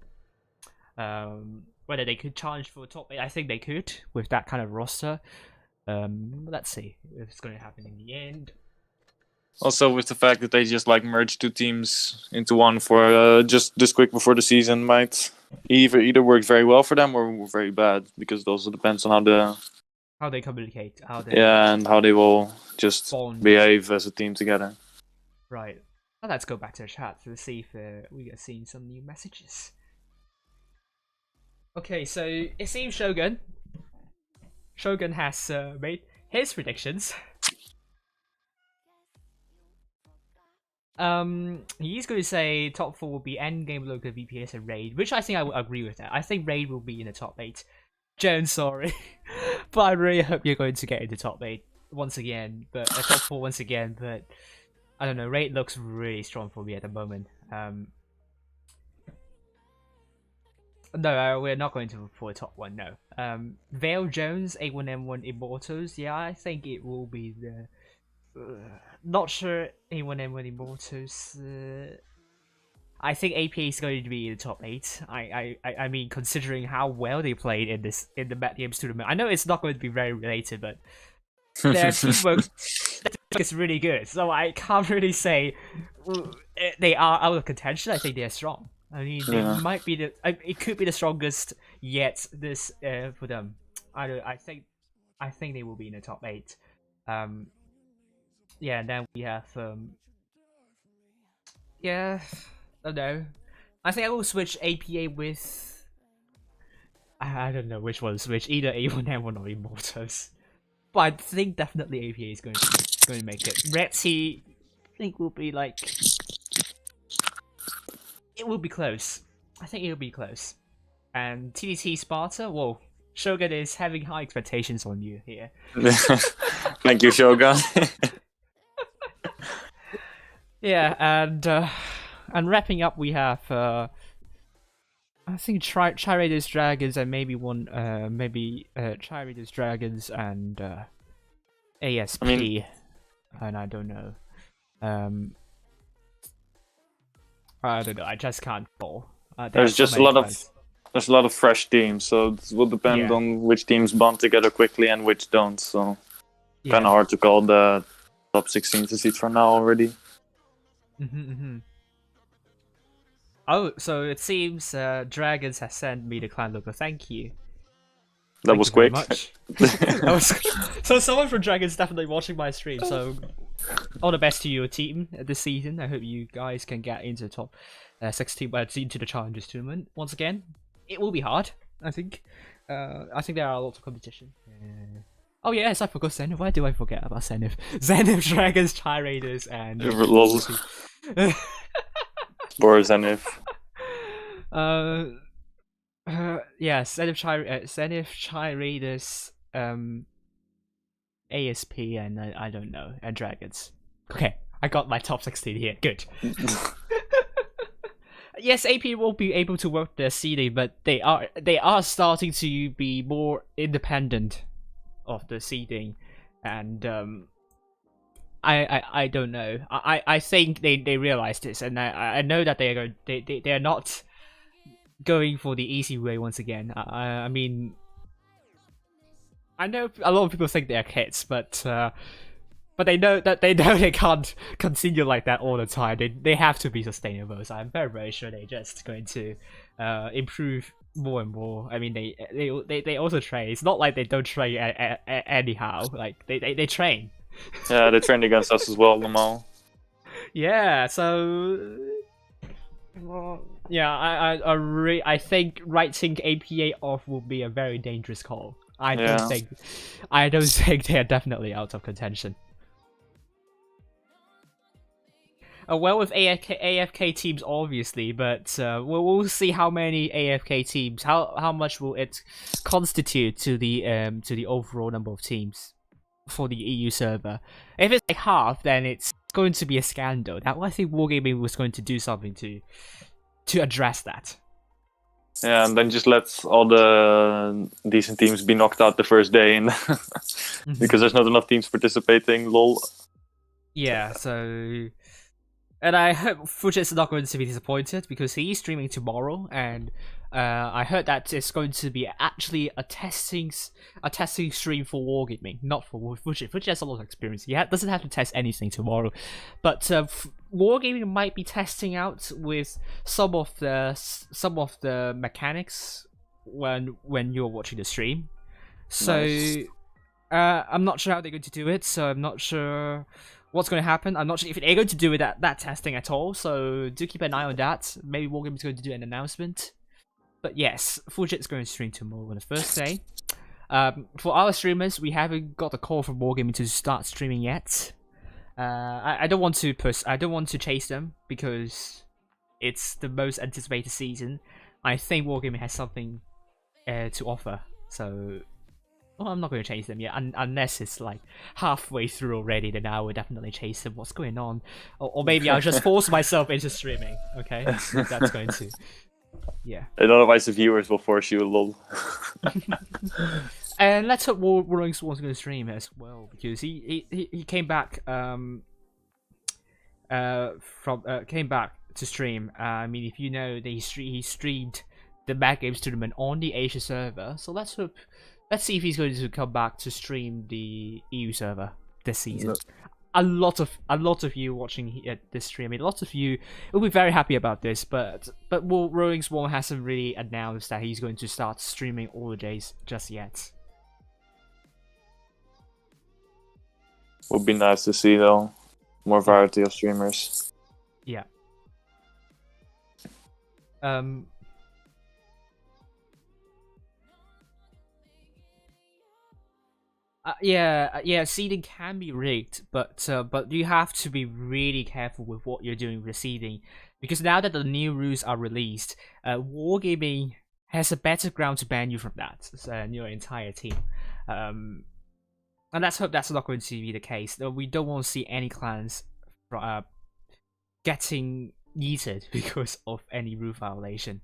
whether they could challenge for top 8, I think they could with that kind of roster. Let's see if it's going to happen in the end. Also, with the fact that they just like merged two teams into one for just this quick before the season, might either work very well for them or very bad, because it also depends on how they communicate, and how they will just behave as a team together. Right. Well, let's go back to the chat to see if we are seeing some new messages. Okay, so it seems Shogun has made his predictions. He's going to say top 4 will be Endgame, Local, VPS, and Raid, which I think I would agree with that. I think Raid will be in the top 8. Jones, sorry, but I really hope you're going to get into top 8 once again, but top 4 once again. But I don't know, Raid looks really strong for me at the moment. No, we're not going to for top 1. No. Vale Jones, A1M1 Immortals. Yeah, I think it will be the. Not sure A1M1 Immortals. I think APA is going to be in the top 8. I mean, considering how well they played in the Mad Games tournament. I know it's not going to be very related, but their teamwork is really good. So I can't really say they are out of contention. I think they are strong. I mean, they might be it could be the strongest yet. This for them. I think they will be in the top 8. Yeah, and then we have yeah, I don't know. I think I will switch APA with. I don't know which one to switch. Either A1M1 or Immortals. But I think definitely APA is going to make it. Red Sea, I think will be like. It will be close. I think it will be close. And TDT Sparta, whoa. Shogun is having high expectations on you here. Thank you, Shogun. Yeah, and wrapping up, we have I think Tri Raiders Dragons and maybe Tri Raiders Dragons and ASP. And I don't know. I don't know. I just can't call. There's just a lot of fresh teams, so it will depend on which teams bond together quickly and which don't. So kind of hard to call the top 16 seeds for now already. Mm-hmm. Oh, so it seems Dragons has sent me the clan logo. Thank you. That was quick. So someone from Dragons definitely watching my stream. So all the best to your team this season. I hope you guys can get into the top 16, into the Challengers tournament once again. It will be hard, I think. I think there are a lot of competition. Oh yes, I forgot Zenith. Why do I forget about Zenith? Zenith, Dragons, Tri Raiders, and Or Zenith. Yeah, Zenith, Tri Raiders, ASP, and I don't know, and Dragons. Okay, I got my top 16 here. Good. Yes, AP won't be able to work their seeding, but they are starting to be more independent of the seeding, and I don't know. I think they realize this, and I know that they are not going for the easy way once again. I mean, I know a lot of people think they're kids, but they know that they can't continue like that all the time. They have to be sustainable. So I'm very sure they're just going to improve more and more. I mean, they also train. It's not like they don't train anyhow. Like they train. Yeah, they trained against us as well, Lamal. Yeah, so yeah, I think writing APA off will be a very dangerous call. I don't think they are definitely out of contention. Well, with AFK teams, obviously, but we'll see how many AFK teams, how much will it constitute to the overall number of teams for the EU server. If it's like half, then it's going to be a scandal. That I think Wargaming was going to do something to address that. Yeah, and then just let all the decent teams be knocked out the first day, and because there's not enough teams participating. Lol. Yeah, so. And I hope Fujit's not going to be disappointed because he's streaming tomorrow, and I heard that it's going to be actually a testing stream for Wargaming, not for Fujit. Fujit has a lot of experience. He doesn't have to test anything tomorrow, but Wargaming might be testing out with some of the mechanics when you're watching the stream. So nice. I'm not sure how they're going to do it. So I'm not sure what's going to happen. I'm not sure if they're going to do that testing at all, so do keep an eye on that. Maybe Wargaming is going to do an announcement. But yes, Fujit's going to stream tomorrow on the first day. For our streamers, we haven't got a call from Wargaming to start streaming yet. I don't want to chase them because it's the most anticipated season. I think Wargaming has something to offer, so. Well, I'm not going to chase them yet, unless it's like halfway through already, then I will definitely chase them. What's going on? Or maybe I'll just force myself into streaming, okay? That's going to... Yeah. And otherwise the viewers will force you, lol. And let's hope Rolling Swan's going to stream as well, because he came back came back to stream. I mean, if you know that he streamed the Mad Games tournament on the Asia server, so let's see if he's going to come back to stream the EU server this season. No. A lot of you watching this stream, I mean, lots of you will be very happy about this. But Rolling Swan hasn't really announced that he's going to start streaming all the days just yet. Would be nice to see though, more variety of streamers. Yeah. Yeah, seeding can be rigged, but you have to be really careful with what you're doing with seeding, because now that the new rules are released, Wargaming has a better ground to ban you from that than your entire team. And let's hope that's not going to be the case. Though we don't want to see any clans getting yeeted because of any rule violation.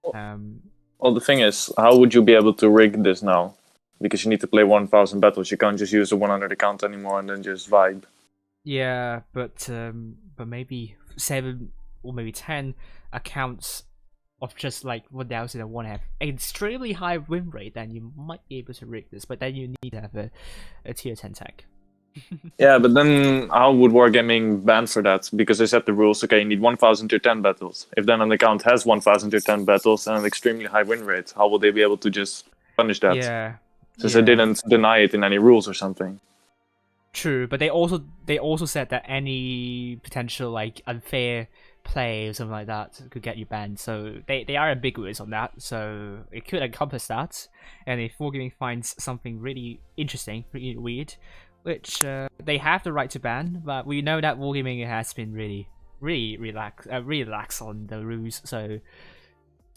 Well, the thing is, how would you be able to rig this now? Because you need to play 1,000 battles. You can't just use the 100 account anymore and then just vibe. Yeah, but maybe 7 or maybe 10 accounts of just like 1,001 have extremely high win rate, then you might be able to rig this. But then you need to have a tier 10 tech. Yeah, but then how would Wargaming ban for that? Because they set the rules, okay, you need 1,000 tier 10 battles. If then an account has 1,000 tier 10 battles and an extremely high win rate, how will they be able to just punish that? Yeah. Since they didn't deny it in any rules or something. True, but they also said that any potential like unfair play or something like that could get you banned. So they are ambiguous on that. So it could encompass that. And if Wargaming finds something really interesting, really weird, which they have the right to ban, but we know that Wargaming has been really relax on the rules. So,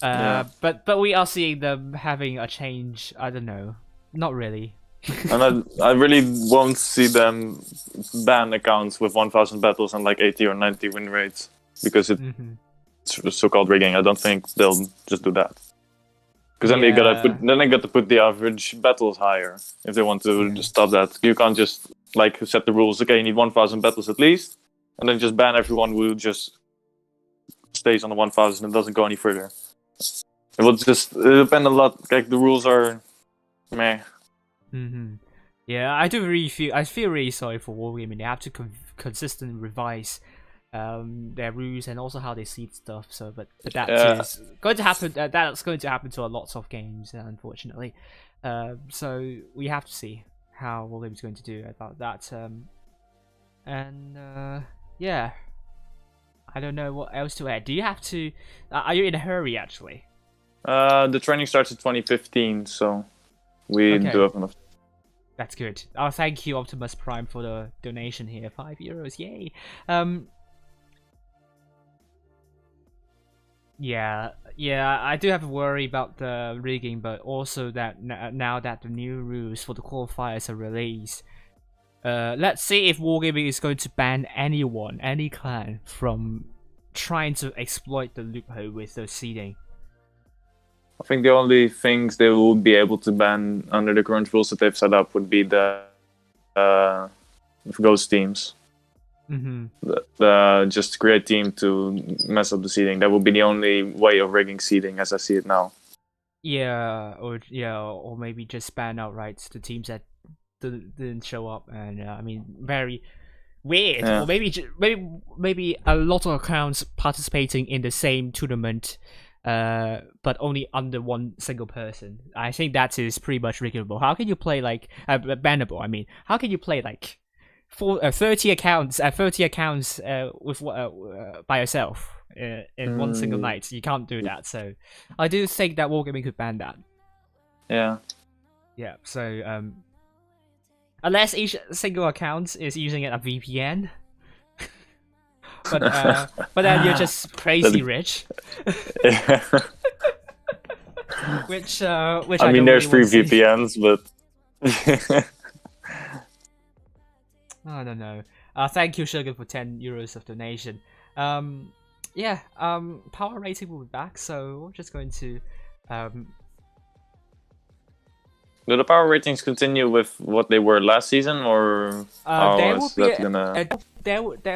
but we are seeing them having a change. I don't know, not really. And I really won't see them ban accounts with 1,000 battles and like 80 or 90 win rates because it's so-called rigging. I don't think they'll just do that. Because then they got to put the average battles higher if they want to stop that. You can't just like set the rules. Okay, you need 1,000 battles at least, and then just ban everyone who just stays on the 1,000 and doesn't go any further. It will just depend a lot. Like the rules are, meh. Yeah, I feel really sorry for Wargaming. They have to consistently revise their rules and also how they seed stuff. So, but that is going to happen. That's going to happen to a lots of games, unfortunately. So we have to see how Wargaming is going to do about that. Yeah, I don't know what else to add. Do you have to? Are you in a hurry actually? The training starts in 2015, so we do have enough. That's good. Oh, thank you, Optimus Prime, for the donation here. €5, yay! Yeah, I do have a worry about the rigging, but also that now that the new rules for the qualifiers are released, let's see if Wargaming is going to ban anyone, any clan, from trying to exploit the loophole with the seeding. I think the only things they will be able to ban under the current rules that they've set up would be the ghost teams. Just create team to mess up the seeding. That would be the only way of rigging seeding as I see it now. Yeah, or maybe just ban outright the teams that didn't show up, and I mean, very weird. Yeah. Or maybe a lot of accounts participating in the same tournament, but only under one single person. I think that is pretty much riggable. How can you play like bannable? I mean, how can you play like 30 accounts with by yourself in one single night? You can't do that. So I do think that Wargaming could ban that. Yeah. So unless each single account is using a VPN. But then you're just crazy rich. which I mean, there's really free VPNs, but I don't know. Thank you, Sugar, for €10 of donation. Power rating will be back, so we're just going to. Do the power ratings continue with what they were last season, or there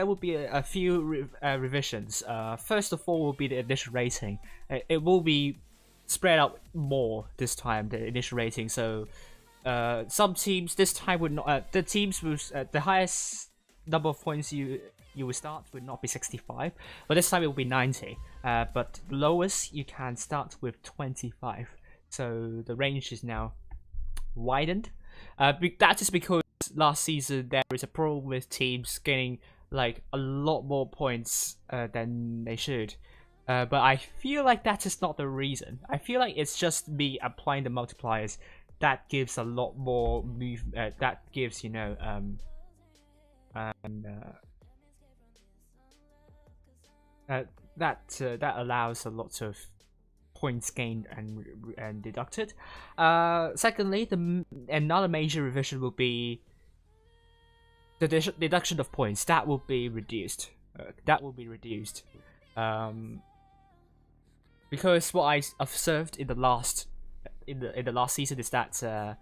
will be a few revisions. First of all, will be the initial rating. It will be spread out more this time. The initial rating, so some teams this time would not. The teams with the highest number of points you will start would not be 65, but this time it will be 90. But the lowest you can start with 25. So the range is now widened. That is because last season there is a problem with teams getting like a lot more points than they should. But I feel like that is not the reason. I feel like it's just me applying the multipliers that gives a lot more that gives that allows a lot of points gained and deducted. Secondly, another major revision will be the deduction of points. That will be reduced. Because what I observed in the last season is that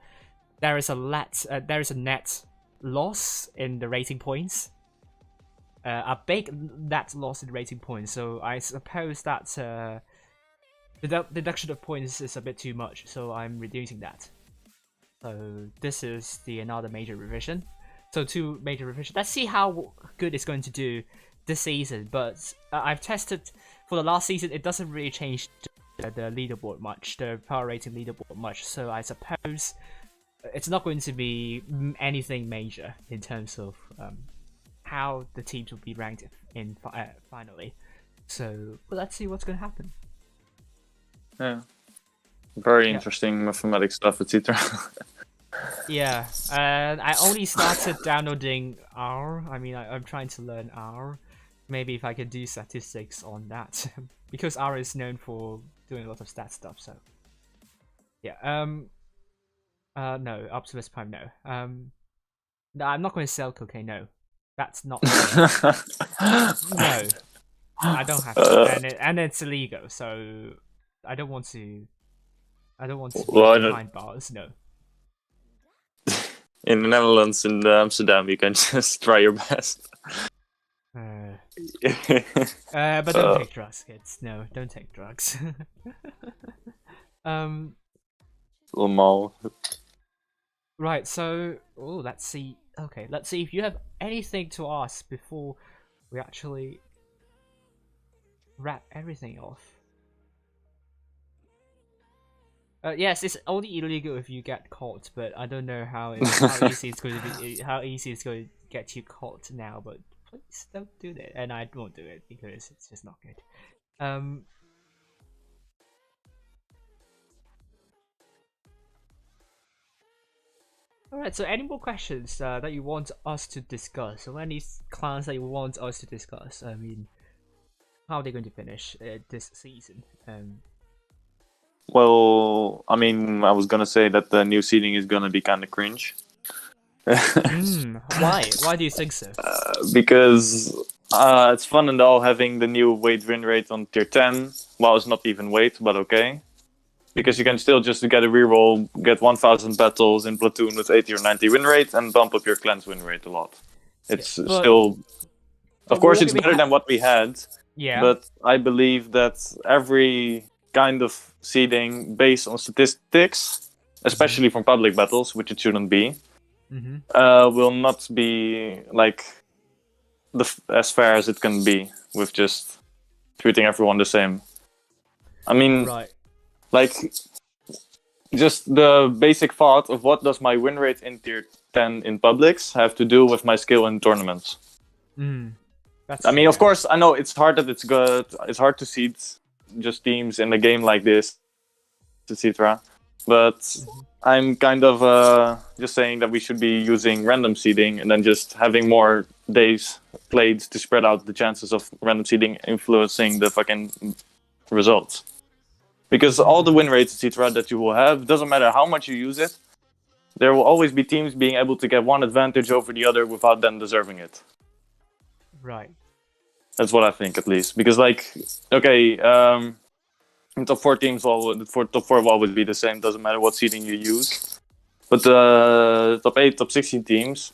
there is a net loss in the rating points. A big net loss in rating points. So I suppose that the deduction of points is a bit too much. So I'm reducing that. So this is another major revision. So 2 major revisions. Let's see how good it's going to do this season. But I've tested for the last season. It doesn't really change the leaderboard much, the power rating leaderboard much. So I suppose it's not going to be anything major in terms of how the teams will be ranked in finally. So let's see what's going to happen. Yeah, very interesting mathematics stuff, etc. Yeah, and I only started downloading R. I mean, I'm trying to learn R. Maybe if I can do statistics on that, because R is known for doing a lot of stat stuff. So, yeah. No, Optimus Prime. No. No, I'm not going to sell cocaine. No, that's not. No, I don't have to, and it's illegal. So, I don't want to. I don't want to be behind bars. No. In the Netherlands, in Amsterdam, you can just try your best. But don't take drugs, kids. No, don't take drugs. Right, so let's see. Okay, let's see if you have anything to ask before we actually wrap everything off. Yes, it's only illegal if you get caught, but I don't know how easy it's going to get you caught now. But please don't do that, and I won't do it because it's just not good. Alright, so any more questions that you want us to discuss, or any clans that you want us to discuss? I mean, how are they going to finish this season? Well, I mean, I was gonna say that the new seeding is gonna be kind of cringe. Why? Why do you think so? Because it's fun and all having the new weight win rate on tier 10. Well, it's not even weight, but okay. Because you can still just get a reroll, get 1000 battles in platoon with 80 or 90 win rate, and bump up your clan's win rate a lot. It's still... Of course, it's better than what we had. Yeah. But I believe that every kind of seeding based on statistics, especially from public battles, which it shouldn't be, will not be like as fair as it can be with just treating everyone the same. I mean, like, just the basic thought of what does my win rate in tier 10 in publics have to do with my skill in tournaments. I mean, of course, I know it's hard that it's good. It's hard to seed just teams in a game like this, etc. But I'm kind of just saying that we should be using random seeding and then just having more days played to spread out the chances of random seeding influencing the fucking results. Because all the win rates, etc. that you will have, doesn't matter how much you use it, there will always be teams being able to get one advantage over the other without them deserving it. Right. That's what I think, at least. Because, like, okay, top 4 teams, top 4 will always be the same, doesn't matter what seeding you use. But top 8, top 16 teams,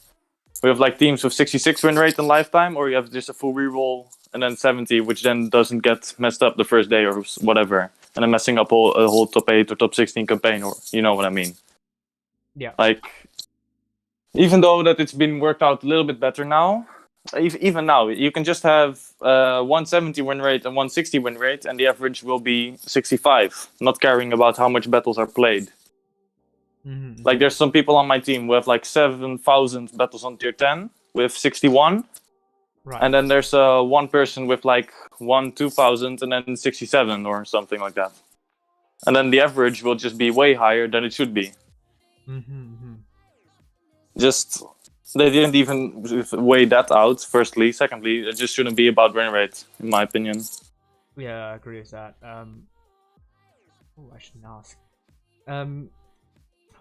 we have like teams with 66 win rate in lifetime, or you have just a full reroll and then 70, which then doesn't get messed up the first day or whatever, and then messing up a whole top 8 or top 16 campaign, or you know what I mean. Yeah. Like, even though that it's been worked out a little bit better now, even now, you can just have 170 win rate and 160 win rate, and the average will be 65, not caring about how much battles are played. Like, there's some people on my team who have like 7,000 battles on tier 10 with 61. Right. And then there's one person with like 2,000 and then 67 or something like that. And then the average will just be way higher than it should be. Just, they didn't even weigh that out, firstly. Secondly, it just shouldn't be about win rate, in my opinion. Yeah, I agree with that. Oh, I shouldn't ask.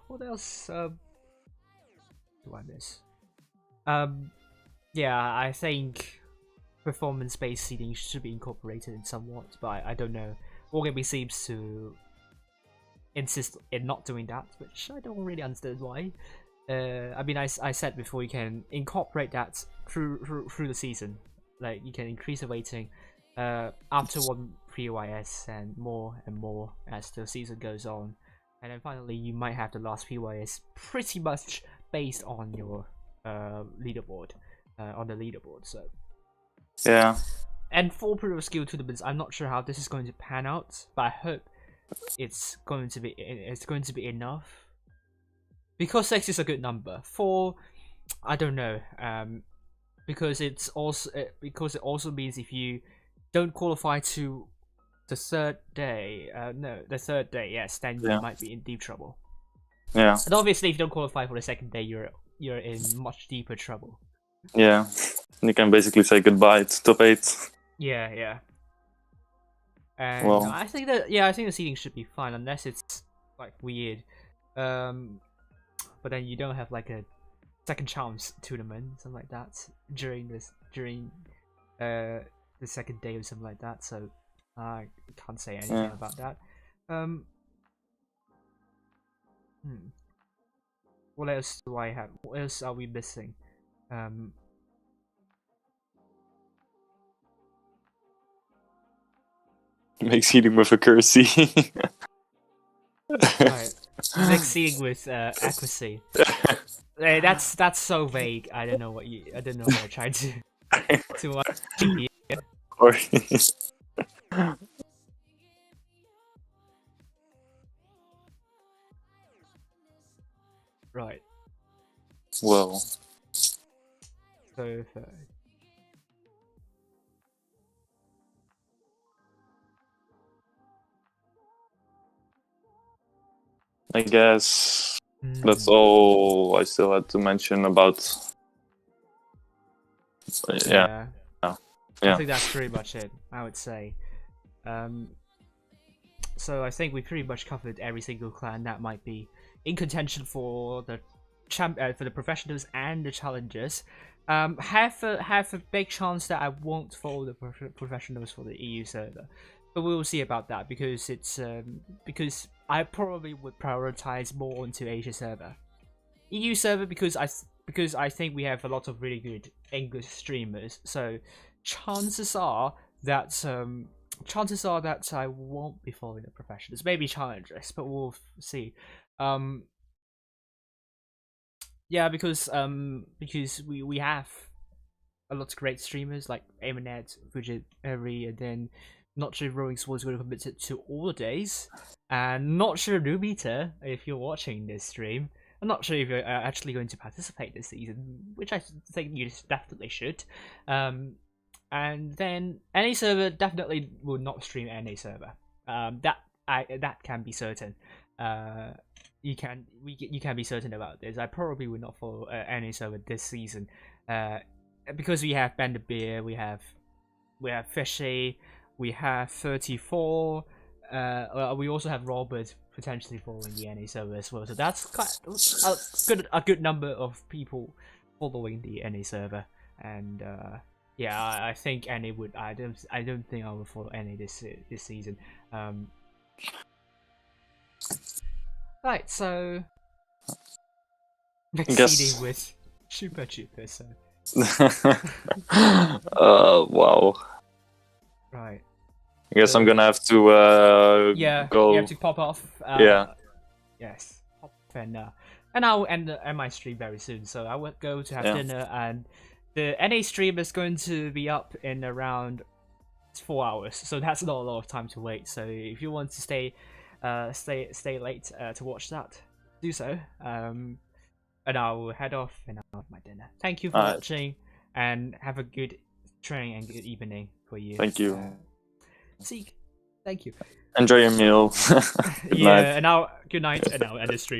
What else do I miss? Yeah, I think performance-based seeding should be incorporated in somewhat, but I don't know. WoTB seems to insist in not doing that, which I don't really understand why. I mean, I said before, you can incorporate that through the season. Like, you can increase the weighting after one PYS and more as the season goes on. And then finally, you might have the last PYS pretty much based on your leaderboard, on the leaderboard. So Yeah. and for proof of skill tournaments, I'm not sure how this is going to pan out, but I hope it's going to be enough. Because 6 is a good number. 4, I don't know. Because it also means if you don't qualify to the third day, yes, then you might be in deep trouble. Yeah. And obviously, if you don't qualify for the second day, you're in much deeper trouble. Yeah. You can basically say goodbye to top 8. Yeah. And Well, I think the seating should be fine unless it's like weird. But then you don't have like a second chance tournament, something like that during the second day or something like that. So I can't say anything about that. What else do I have? What else are we missing? make seeding with accuracy. Right. Mixing with accuracy. That's so vague. I don't know what you're trying to achieve here. Or Right. well, Perfect. I guess that's all I still had to mention about. Yeah. I think that's pretty much it, I would say. So I think we pretty much covered every single clan that might be in contention for the for the professionals and the challengers. Have a big chance that I won't follow the professionals for the EU server, but we will see about that because it's because I probably would prioritize more onto Asia server. EU server because I think we have a lot of really good English streamers, so chances are that I won't be following the professionals, maybe challengers, but we'll see. Yeah, because we have a lot of great streamers like Emanet, Fujit, Every, and then not sure if Rolling Sword is going to commit it to all the days, and not sure Numita, if you're watching this stream. I'm not sure if you're actually going to participate this season, which I think you definitely should. And then any server definitely will not stream any server. That can be certain. You can be certain about this. I probably will not follow any server this season, because we have Ben the Beer, we have Fishy, we have 34. We also have Robert potentially following the NA server as well. So that's quite a good number of people following the NA server. And yeah, I think NA would. I don't think I will follow NA this season. Right, so exceeding with Super Chupa, so wow. right. I guess I'm gonna have to go. You have to pop off. Yeah. Yes, pop off and I'll end my stream very soon. So I will go to have dinner, and the NA stream is going to be up in around 4 hours. So that's not a lot of time to wait. So if you want to stay late to watch that, do so. And I'll head off and I'll have my dinner. Thank you for watching, and have a good training and good evening for you. Thank you. Seek. Thank you. Enjoy your meal. Yeah, and now good night, and I'll end the stream.